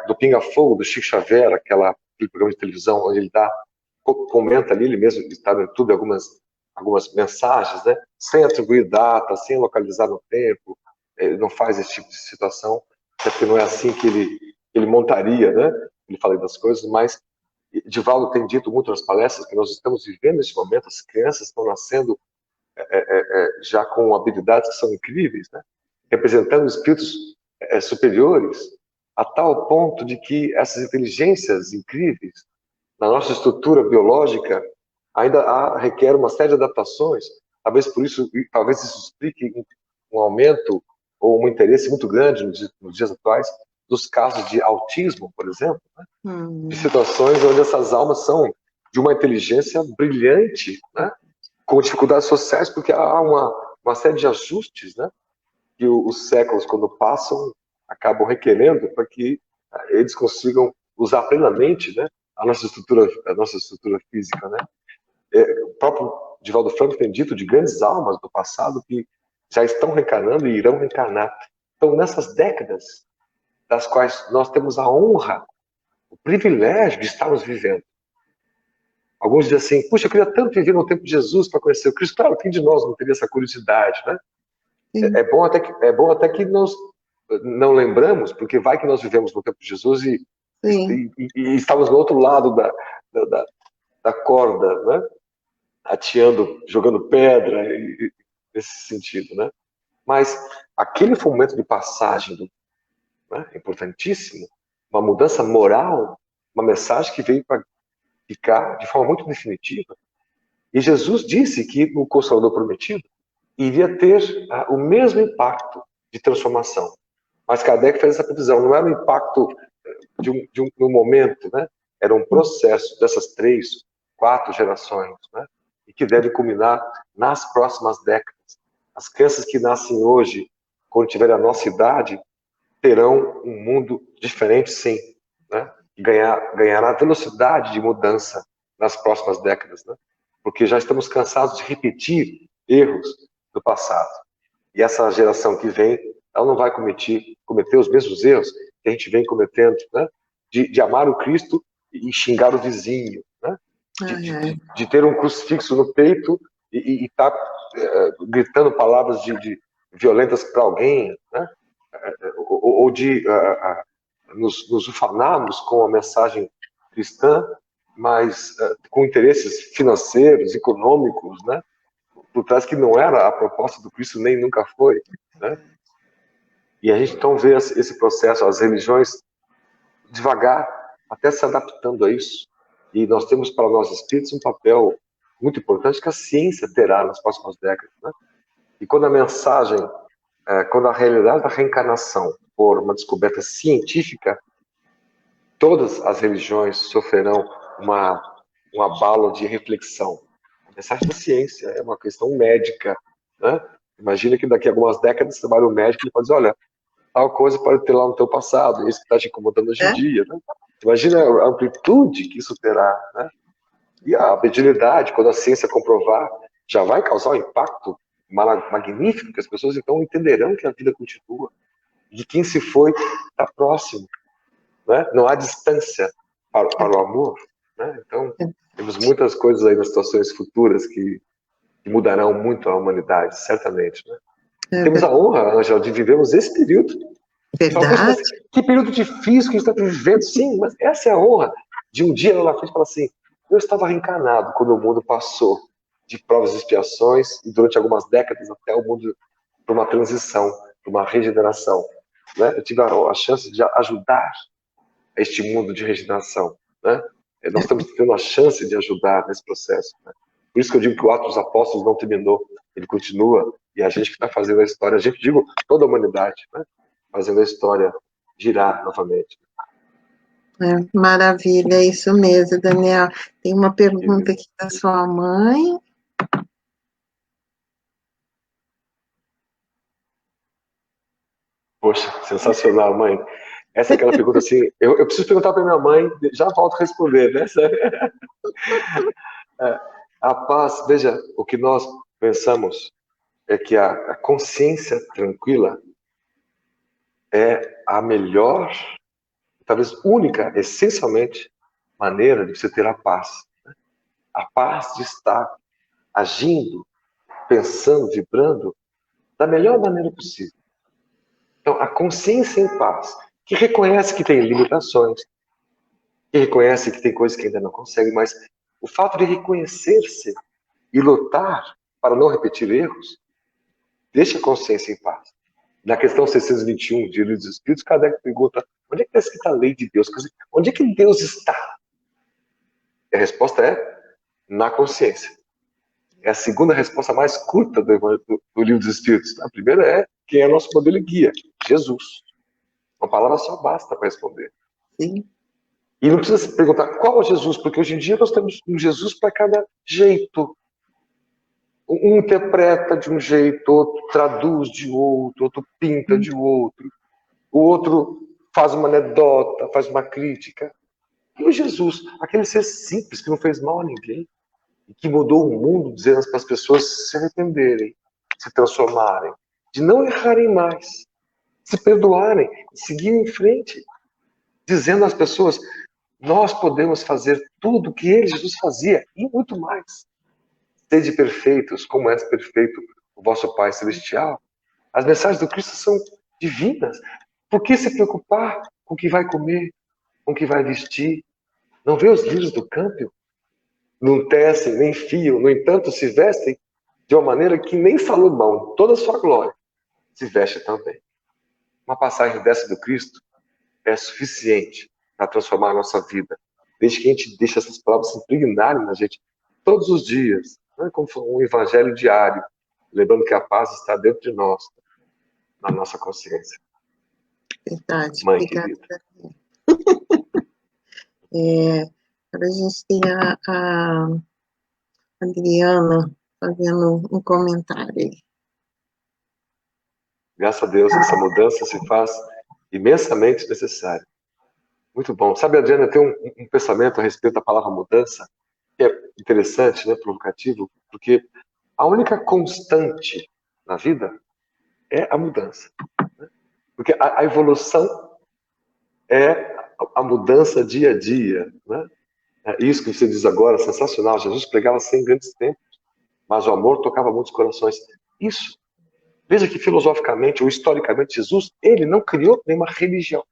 do Pinga Fogo, do Chico Xavier, aquele programa de televisão onde ele comenta ali, ele mesmo está no YouTube algumas mensagens, né? Sem atribuir data, sem localizar no tempo, ele não faz esse tipo de situação, até porque não é assim que ele montaria, né? Ele fala das coisas, mas Divaldo tem dito muito nas palestras que nós estamos vivendo nesse momento, as crianças estão nascendo já com habilidades que são incríveis, né? Representando espíritos superiores, a tal ponto de que essas inteligências incríveis, na nossa estrutura biológica, ainda requer uma série de adaptações. Talvez isso explique um aumento ou um interesse muito grande nos dias atuais dos casos de autismo, por exemplo, né? De situações onde essas almas são de uma inteligência brilhante, né? Com dificuldades sociais, porque há uma série de ajustes, né? Que os séculos, quando passam, acabam requerendo para que eles consigam usar plenamente, né? A nossa estrutura física, né? O próprio Divaldo Franco tem dito de grandes almas do passado que já estão reencarnando e irão reencarnar. Então, nessas décadas, das quais nós temos a honra, o privilégio de estarmos vivendo. Alguns dizem assim, puxa, eu queria tanto viver no tempo de Jesus para conhecer o Cristo. Claro, quem de nós não teria essa curiosidade, né? É bom até que nós não lembramos, porque vai que nós vivemos no tempo de Jesus e estamos no outro lado da corda, né? Ateando, jogando pedra, nesse sentido, né? Mas aquele foi um momento de passagem, né? Importantíssimo, uma mudança moral, uma mensagem que veio para ficar de forma muito definitiva. E Jesus disse que o Consolador prometido iria ter o mesmo impacto de transformação. Mas Kardec fez essa previsão, não era um impacto de um momento, né? Era um processo dessas 3, 4 gerações, né? E que deve culminar nas próximas décadas. As crianças que nascem hoje, quando tiverem a nossa idade, terão um mundo diferente, sim, né? Ganhará velocidade de mudança nas próximas décadas, né? Porque já estamos cansados de repetir erros do passado. E essa geração que vem, ela não vai cometer os mesmos erros que a gente vem cometendo, né? De amar o Cristo e xingar o vizinho, né? De ter um crucifixo no peito e estar gritando palavras de violentas para alguém, né? Ou de nos ufanarmos com a mensagem cristã, mas com interesses financeiros, econômicos, né? Por trás, que não era a proposta do Cristo, nem nunca foi, né? E a gente então vê esse processo, as religiões devagar até se adaptando a isso. E nós temos para nós espíritos um papel muito importante que a ciência terá nas próximas décadas, né? E quando a mensagem, quando a realidade da reencarnação for uma descoberta científica, todas as religiões sofrerão um abalo de reflexão. A mensagem da ciência é uma questão médica, né? Imagina que daqui a algumas décadas você vai no médico e pode dizer, olha, tal coisa pode ter lá no teu passado, isso que está te incomodando hoje em dia, né? Imagina a amplitude que isso terá, né? E a mediunidade, quando a ciência comprovar, já vai causar um impacto magnífico, que as pessoas então entenderão que a vida continua, e quem se foi está próximo, né? Não há distância para o amor, né? Então, temos muitas coisas aí nas situações futuras que mudarão muito a humanidade, certamente, né? Temos a honra, Angela, de vivermos esse período. Verdade. Que período difícil que a gente está vivendo, sim, mas essa é a honra de um dia lá na frente falar assim, eu estava reencarnado quando o mundo passou de provas e expiações e durante algumas décadas até o mundo para uma transição, para uma regeneração, né? Eu tive a chance de ajudar este mundo de regeneração, né? Nós estamos tendo a chance de ajudar nesse processo, né? Por isso que eu digo que o Ato dos Apóstolos não terminou, ele continua, e a gente que está fazendo a história, a gente, digo, toda a humanidade, né? Fazendo a história girar novamente. Maravilha, é isso mesmo, Daniel. Tem uma pergunta aqui da sua mãe. Poxa, sensacional, mãe. Essa é aquela pergunta assim, eu preciso perguntar para minha mãe, já volto a responder, né? A paz, veja, o que nós pensamos é que a consciência tranquila é a melhor, talvez única, essencialmente, maneira de você ter a paz. A paz de estar agindo, pensando, vibrando da melhor maneira possível. Então, a consciência em paz, que reconhece que tem limitações, que reconhece que tem coisas que ainda não consegue, mas o fato de reconhecer-se e lutar para não repetir erros, deixa a consciência em paz. Na questão 621 de Livro dos Espíritos, Kardec pergunta, onde é que está escrita a lei de Deus? Quer dizer, onde é que Deus está? E a resposta é, na consciência. É a segunda resposta mais curta do Livro dos Espíritos. A primeira é, quem é nosso modelo e guia? Jesus. Uma palavra só basta para responder. Sim. E não precisa se perguntar qual é Jesus, porque hoje em dia nós temos um Jesus para cada jeito. Um interpreta de um jeito, outro traduz de outro pinta de outro. O outro faz uma anedota, faz uma crítica. E o Jesus, aquele ser simples, que não fez mal a ninguém, e que mudou o mundo, dizendo para as pessoas se arrependerem, se transformarem, de não errarem mais, se perdoarem, seguirem em frente, dizendo às pessoas, nós podemos fazer tudo o que ele, Jesus, fazia, e muito mais. Sede perfeitos, como és perfeito o vosso Pai Celestial. As mensagens do Cristo são divinas. Por que se preocupar com o que vai comer, com o que vai vestir? Não vê os lírios do campo? Não tecem, nem fiam, no entanto se vestem de uma maneira que nem Salomão, toda a sua glória, se veste também. Uma passagem dessa do Cristo é suficiente para transformar a nossa vida, desde que a gente deixe essas palavras se impregnarem na gente todos os dias, né? Como um evangelho diário, lembrando que a paz está dentro de nós, na nossa consciência. Verdade. Mãe Obrigada. querida. Agora a gente tem a Adriana fazendo um comentário aí. Graças a Deus, essa mudança se faz imensamente necessária. Muito bom. Sabe, Adriana, tem um pensamento a respeito da palavra mudança, que é interessante, né, provocativo, porque a única constante na vida é a mudança. Né? Porque a evolução é a mudança dia a dia. Né? É isso que você diz agora, sensacional. Jesus pregava sem grandes tempos, mas o amor tocava muitos corações. Isso. Veja que filosoficamente ou historicamente Jesus, ele não criou nenhuma religião.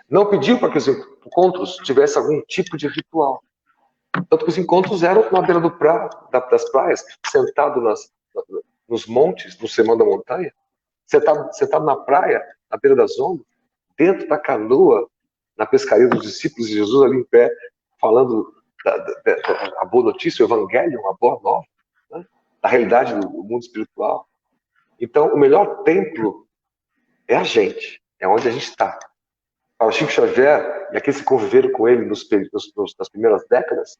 Não pediu para que os encontros tivessem algum tipo de ritual. Tanto que os encontros eram na beira das praias, sentado nos montes, no sermão da montanha, sentado na praia, na beira das ondas, dentro da canoa, na pescaria dos discípulos de Jesus, ali em pé, falando a boa notícia, o evangelho, a boa nova, né? Da realidade do mundo espiritual. Então, o melhor templo é a gente, é onde a gente está. Para o Chico Xavier, e aqueles que conviveram com ele nas primeiras décadas,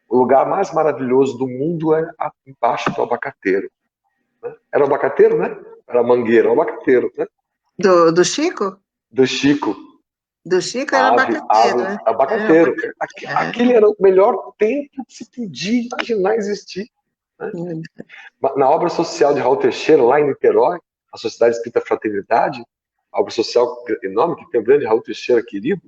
o lugar mais maravilhoso do mundo é embaixo do abacateiro. Né? Era o abacateiro, né? Era a mangueira, o abacateiro, né? Do Chico? Do Chico. Do Chico era abacateiro, né? Abacateiro. Aquele era o melhor tempo que se podia imaginar existir. Né? Na obra social de Raul Teixeira, lá em Niterói, a Sociedade Espírita Fraternidade, a obra social enorme, que tem o grande Raul Teixeira querido,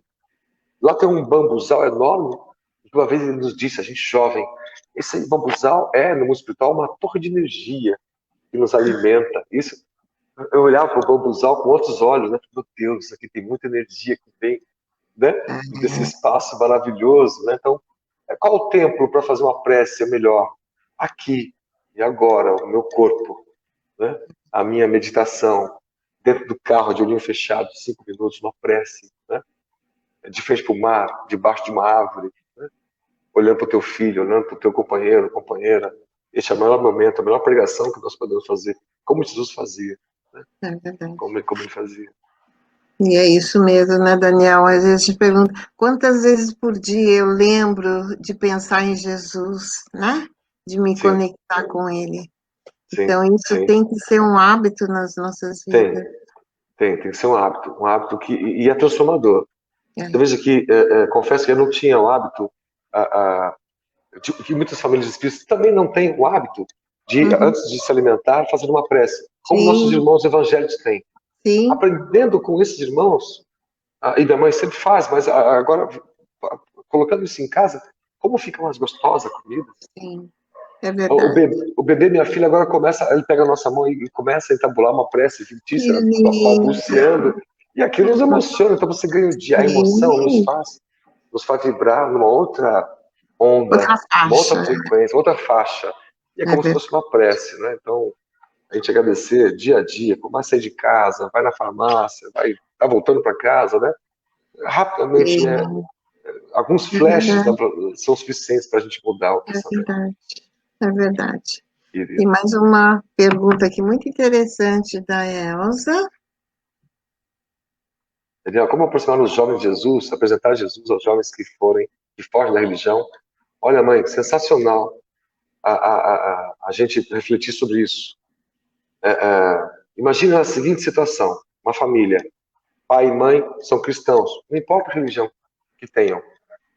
lá tem um bambuzal enorme, que uma vez ele nos disse, a gente jovem, esse bambuzal é, no mundo espiritual, uma torre de energia que nos alimenta. Isso, eu olhava para o bambuzal com outros olhos, né? Meu Deus, isso aqui tem muita energia que vem, né? Desse espaço maravilhoso, né? Então, qual o templo para fazer uma prece melhor? Aqui e agora, o meu corpo, né? A minha meditação, dentro do carro, de olhinho fechado, 5 minutos, uma prece, né? De frente para o mar, debaixo de uma árvore, né? Olhando para o teu filho, olhando para o teu companheiro, companheira. Esse é o melhor momento, a melhor pregação que nós podemos fazer, como Jesus fazia. Né? É verdade. Como ele fazia. E é isso mesmo, né, Daniel? Às vezes te pergunto, quantas vezes por dia eu lembro de pensar em Jesus, né? De me conectar com Ele. Então, isso tem que ser um hábito nas nossas vidas. Tem que ser um hábito que e é transformador. É. Eu vejo que, confesso que eu não tinha o hábito, que muitas famílias espíritas também não têm o hábito de, Uhum. antes de se alimentar, fazer uma prece, como nossos Sim, irmãos evangélicos têm. sim, Aprendendo com esses irmãos, e minha mãe sempre faz, mas agora, colocando isso em casa, como fica mais gostosa a comida. sim. É verdade. O bebê, minha filha, agora começa, ele pega a nossa mão e começa a entabular uma prece Que fictícia, lindo. balbuciando, e aquilo nos emociona, então você ganha o dia, a emoção Sim. nos faz vibrar numa outra onda, Outra uma outra faixa. frequência, outra faixa, e é É como se verdade. fosse uma prece, né? Então, a gente agradecer dia a dia, como vai sair de casa, vai na farmácia, tá voltando para casa, né? Rapidamente, Sim, alguns é flashes verdade. são suficientes para a gente mudar o É pensamento. verdade. É verdade. Tem Querido. mais uma pergunta aqui muito interessante da Elza. Entendeu? Como aproximar os jovens de Jesus, apresentar Jesus aos jovens que fogem da religião. Olha, mãe, sensacional a gente refletir sobre isso. Imagina a seguinte situação: uma família, pai e mãe são cristãos, não importa a religião que tenham,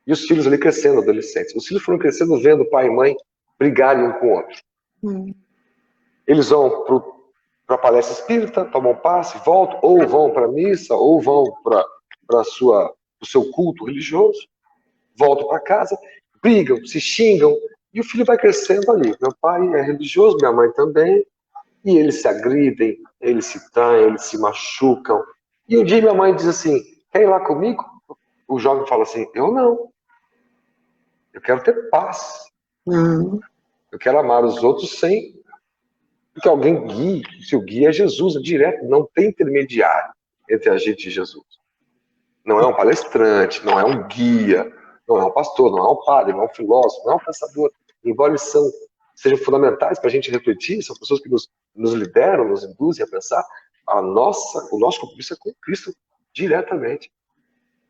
e os filhos ali crescendo, adolescentes. Os filhos foram crescendo vendo pai e mãe brigarem um com o outro. Hum, Eles vão para a palestra espírita, tomam passe, voltam, ou vão para a missa, ou vão para o seu culto religioso, voltam para casa, brigam, se xingam, e o filho vai crescendo ali. Meu pai é religioso, minha mãe também, e eles se agridem, eles se traem, eles se machucam. E um dia minha mãe diz assim: quer ir lá comigo? O jovem fala assim: eu não, eu quero ter paz, hum, eu quero amar os outros sem que alguém guie. Se o guia é Jesus, é direto, não tem intermediário entre a gente e Jesus. Não é um palestrante, não é um guia, não é um pastor, não é um padre, não é um filósofo, não é um pensador. Embora eles sejam fundamentais para a gente refletir, são pessoas que nos lideram, nos induzem a pensar, o nosso compromisso é com Cristo diretamente.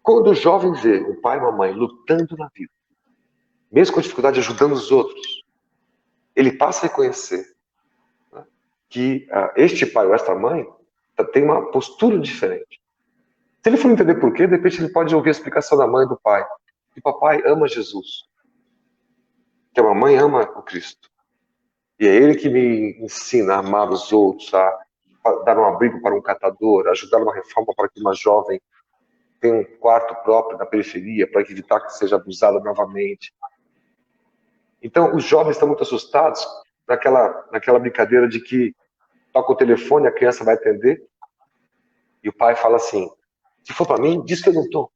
Quando o jovem vê o pai e a mãe lutando na vida, mesmo com dificuldade, ajudando os outros, ele passa a reconhecer, né, que este pai ou esta mãe tem uma postura diferente. Se ele for entender por quê, de repente ele pode ouvir a explicação da mãe e do pai. Que papai ama Jesus. Que a mamãe ama o Cristo. E é ele que me ensina a amar os outros, a dar um abrigo para um catador, ajudar numa reforma para que uma jovem tenha um quarto próprio na periferia, para evitar que seja abusada novamente. Então, os jovens estão muito assustados naquela brincadeira de que toca o telefone, a criança vai atender, e o pai fala assim: se for para mim, diz que eu não estou.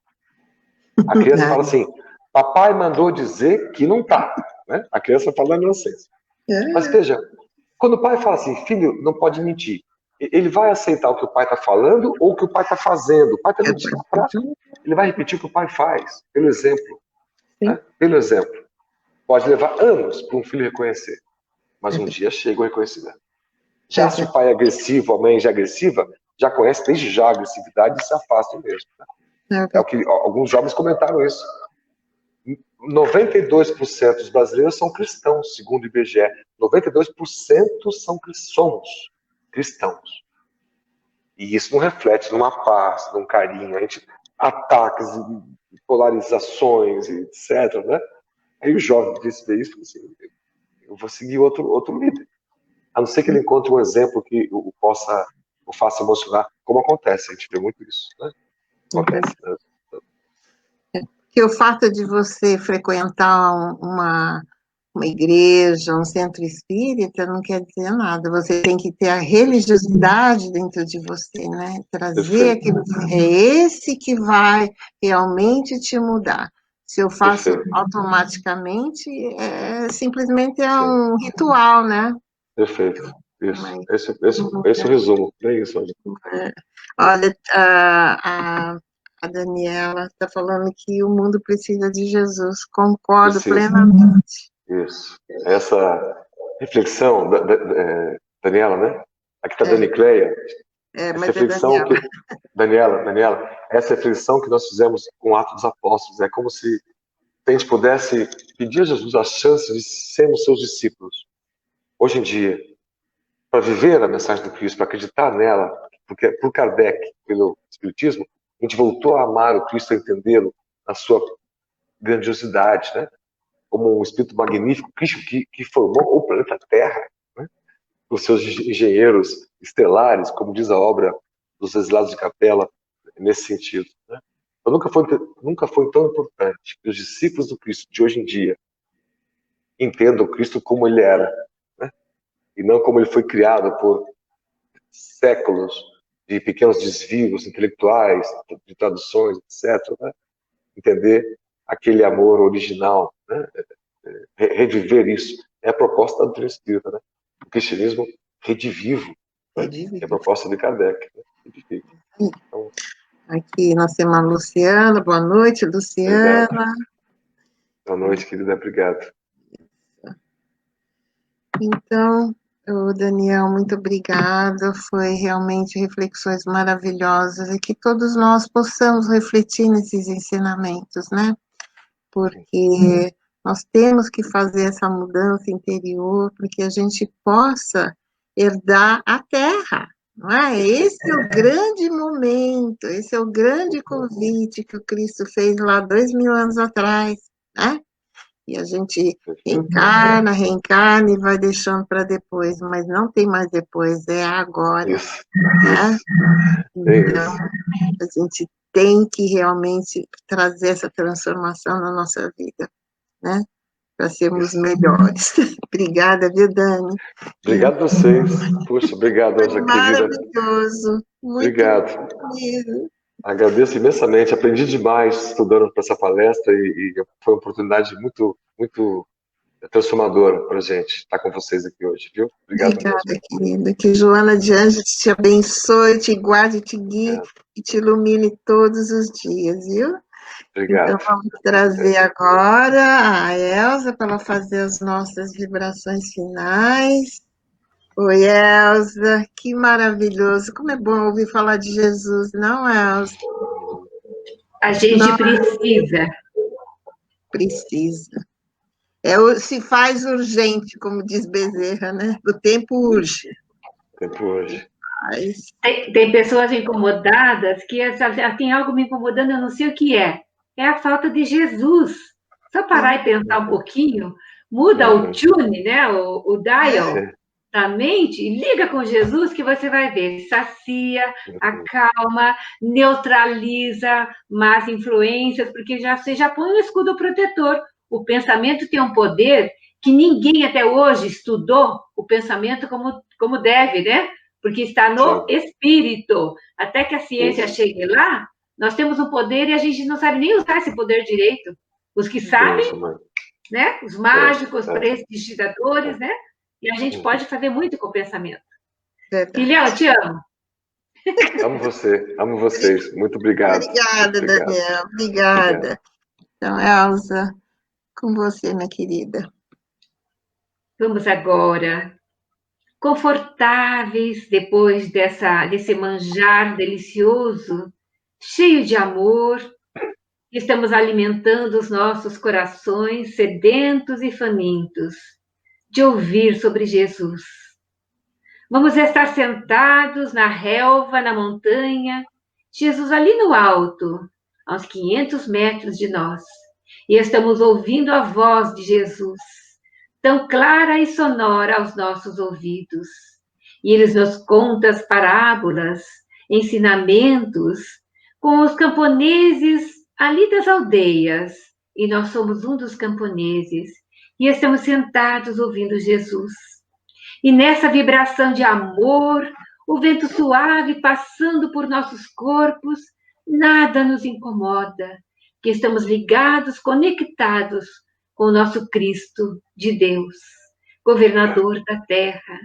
A criança fala assim: papai mandou dizer que não tá, né? A criança fala na inocência. Mas veja, quando o pai fala assim, filho, não pode mentir, ele vai aceitar o que o pai está falando ou o que o pai está fazendo? O pai está mentindo na prática. Ele vai repetir o que o pai faz, pelo exemplo. Né? Pelo exemplo. Pode levar anos para um filho reconhecer, mas um dia chega o reconhecimento. Já se o pai é agressivo, a mãe já é agressiva, já conhece desde já a agressividade e se afasta mesmo. Né? É o que alguns jovens comentaram isso. 92% dos brasileiros são cristãos, segundo o IBGE. 92% somos cristãos. E isso não reflete numa paz, num carinho. A gente ataques, polarizações, etc. Né? Aí o jovem disse isso, assim, eu vou seguir outro líder. A não ser que ele encontre um exemplo que o faça emocionar, como acontece, a gente vê muito isso. Né? Acontece. Né? Que o fato de você frequentar uma igreja, um centro espírita, não quer dizer nada. Você tem que ter a religiosidade dentro de você, né? Trazer aquilo. É esse que vai realmente te mudar. Se eu faço automaticamente, simplesmente é um ritual, né? Perfeito. Isso. Esse é o resumo. É isso. Olha, a Daniela está falando que o mundo precisa de Jesus. Concordo plenamente. Isso. Essa reflexão, Daniela, né? Aqui está Dani Cleia. Essa reflexão que Daniela, essa reflexão que nós fizemos com o Atos dos Apóstolos, é como se a gente pudesse pedir a Jesus a chance de sermos seus discípulos. Hoje em dia, para viver a mensagem do Cristo, para acreditar nela, porque por Kardec, pelo Espiritismo, a gente voltou a amar o Cristo, a entendê-lo na sua grandiosidade, né? Como um espírito magnífico, Cristo que formou o planeta Terra, né? Os seus engenheiros estelares, como diz a obra dos Exilados de Capela, nesse sentido, né? Então, nunca foi tão importante que os discípulos do Cristo de hoje em dia entendam o Cristo como ele era, né? E não como ele foi criado por séculos de pequenos desvios intelectuais, de traduções, etc., né? Entender aquele amor original, né? Reviver isso. É a proposta da doutrina espírita, né? O cristianismo redivivo, né? É a proposta de Kardec, né? Redivivo. Então, aqui nós temos a Luciana. Boa noite, Luciana. obrigado. Boa noite, querida. Obrigado. Então, Daniel, muito obrigada. Foi realmente reflexões maravilhosas e que todos nós possamos refletir nesses ensinamentos, né? Porque nós temos que fazer essa mudança interior para que a gente possa herdar a terra, não é? Esse é o grande momento, esse é o grande convite que o Cristo fez lá 2000 anos atrás, né? E a gente reencarna e vai deixando para depois, mas não tem mais depois, é agora. Isso. Né? Então, Isso. a gente tem que realmente trazer essa transformação na nossa vida, né? Para sermos melhores. Obrigada, viu, Dani? Obrigado a vocês. Puxa, obrigado, Ângela, querida. Maravilhoso. Muito obrigado. querido. Agradeço imensamente. Aprendi demais estudando para essa palestra e foi uma oportunidade muito, muito transformadora para a gente estar com vocês aqui hoje, viu? Obrigado. Obrigada, querida. Que Joana de Anjos te abençoe, te guarde, te guie e te ilumine todos os dias, viu? Obrigado. Então, vamos trazer agora a Elza para ela fazer as nossas vibrações finais. Oi, Elza, que maravilhoso. Como é bom ouvir falar de Jesus, não, Elza? A gente precisa. Precisa. Se faz urgente, como diz Bezerra, né? O tempo urge. O tempo urge. Tem pessoas incomodadas que tem algo me incomodando, eu não sei o que é. É a falta de Jesus. Só parar e pensar um pouquinho, muda o tune, né? O dial da mente, e liga com Jesus que você vai ver. Sacia, acalma, neutraliza más influências, porque você já põe um escudo protetor. O pensamento tem um poder que ninguém até hoje estudou o pensamento como deve, né? Porque está no espírito. Até que a ciência chegue lá, nós temos um poder e a gente não sabe nem usar esse poder direito. Os que sabem, né? Os mágicos, prestidigitadores, né? E a gente pode fazer muito com o pensamento. Filhão, eu te amo. Amo vocês. Muito obrigado. Obrigada, muito Daniel. Obrigada. Então, Elza, com você, minha querida. Vamos agora, confortáveis depois desse manjar delicioso, cheio de amor, estamos alimentando os nossos corações sedentos e famintos de ouvir sobre Jesus. Vamos estar sentados na relva, na montanha, Jesus ali no alto, a uns 500 metros de nós, e estamos ouvindo a voz de Jesus, tão clara e sonora aos nossos ouvidos. E eles nos contam as parábolas, ensinamentos, com os camponeses ali das aldeias, e nós somos um dos camponeses, e estamos sentados ouvindo Jesus. E nessa vibração de amor, o vento suave passando por nossos corpos, nada nos incomoda, que estamos ligados, conectados com o nosso Cristo de Deus, governador da terra.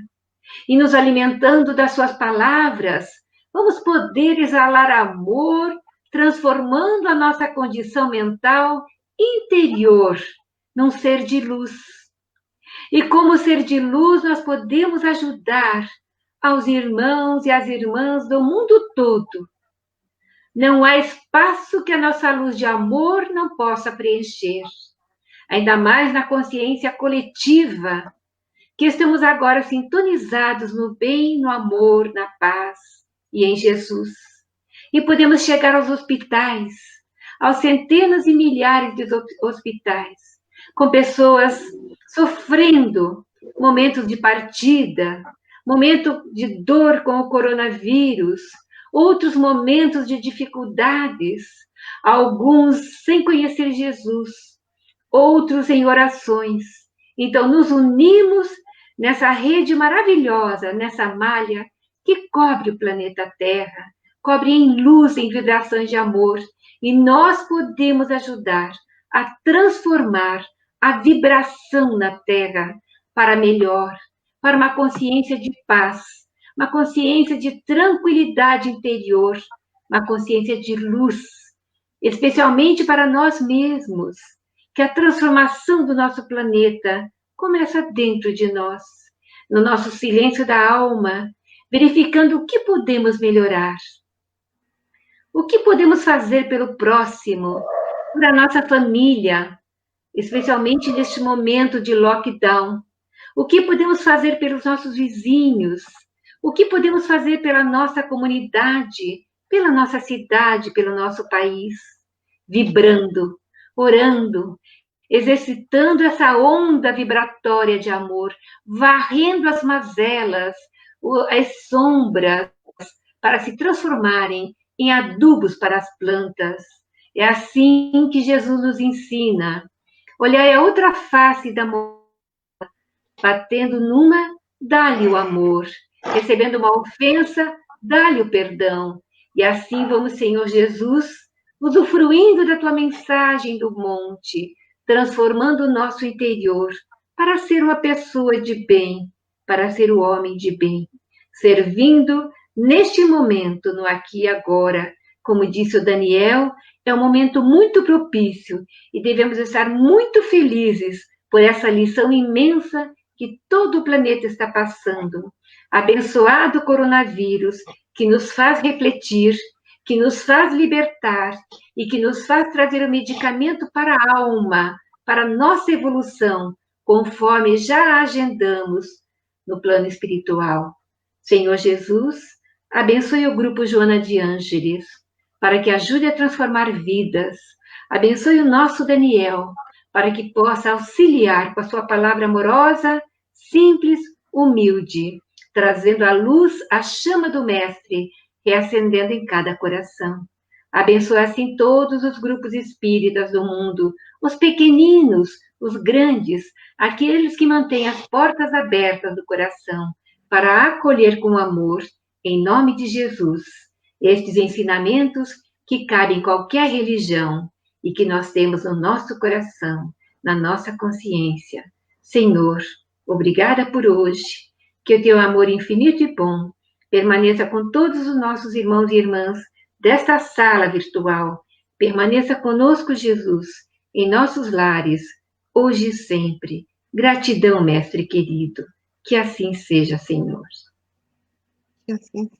E nos alimentando das suas palavras, vamos poder exalar amor, transformando a nossa condição mental interior num ser de luz. E como ser de luz, nós podemos ajudar aos irmãos e às irmãs do mundo todo. Não há espaço que a nossa luz de amor não possa preencher. Ainda mais na consciência coletiva, que estamos agora sintonizados no bem, no amor, na paz e em Jesus. E podemos chegar aos hospitais, aos centenas e milhares de hospitais, com pessoas sofrendo momentos de partida, momento de dor com o coronavírus, outros momentos de dificuldades, alguns sem conhecer Jesus, outros em orações. Então, nos unimos nessa rede maravilhosa, nessa malha que cobre o planeta Terra, cobre em luz, em vibrações de amor, e nós podemos ajudar a transformar a vibração na Terra para melhor, para uma consciência de paz, uma consciência de tranquilidade interior, uma consciência de luz, especialmente para nós mesmos, que a transformação do nosso planeta começa dentro de nós, no nosso silêncio da alma, verificando o que podemos melhorar. O que podemos fazer pelo próximo, para a nossa família, especialmente neste momento de lockdown? O que podemos fazer pelos nossos vizinhos? O que podemos fazer pela nossa comunidade, pela nossa cidade, pelo nosso país? Vibrando, orando, exercitando essa onda vibratória de amor, varrendo as mazelas, as sombras, para se transformarem em adubos para as plantas. É assim que Jesus nos ensina. Olhai a outra face da moeda, batendo numa, dá-lhe o amor. Recebendo uma ofensa, dá-lhe o perdão. E assim vamos, Senhor Jesus, usufruindo da tua mensagem do monte, transformando o nosso interior para ser uma pessoa de bem, para ser o homem de bem, servindo neste momento, no aqui e agora. Como disse o Daniel, é um momento muito propício e devemos estar muito felizes por essa lição imensa que todo o planeta está passando. Abençoado coronavírus, que nos faz refletir, que nos faz libertar e que nos faz trazer o medicamento para a alma, para a nossa evolução, conforme já agendamos no plano espiritual. Senhor Jesus, abençoe o grupo Joana de Ângeles, para que ajude a transformar vidas. Abençoe o nosso Daniel, para que possa auxiliar com a sua palavra amorosa, simples, humilde, trazendo à luz a chama do Mestre, reacendendo em cada coração. Abençoe assim todos os grupos espíritas do mundo, os pequeninos, os grandes, aqueles que mantêm as portas abertas do coração, para acolher com amor, em nome de Jesus, estes ensinamentos que cabem em qualquer religião e que nós temos no nosso coração, na nossa consciência. Senhor, obrigada por hoje, que o teu amor infinito e bom permaneça com todos os nossos irmãos e irmãs desta sala virtual. Permaneça conosco, Jesus, em nossos lares, hoje e sempre. Gratidão, Mestre querido. Que assim seja, Senhor. Que assim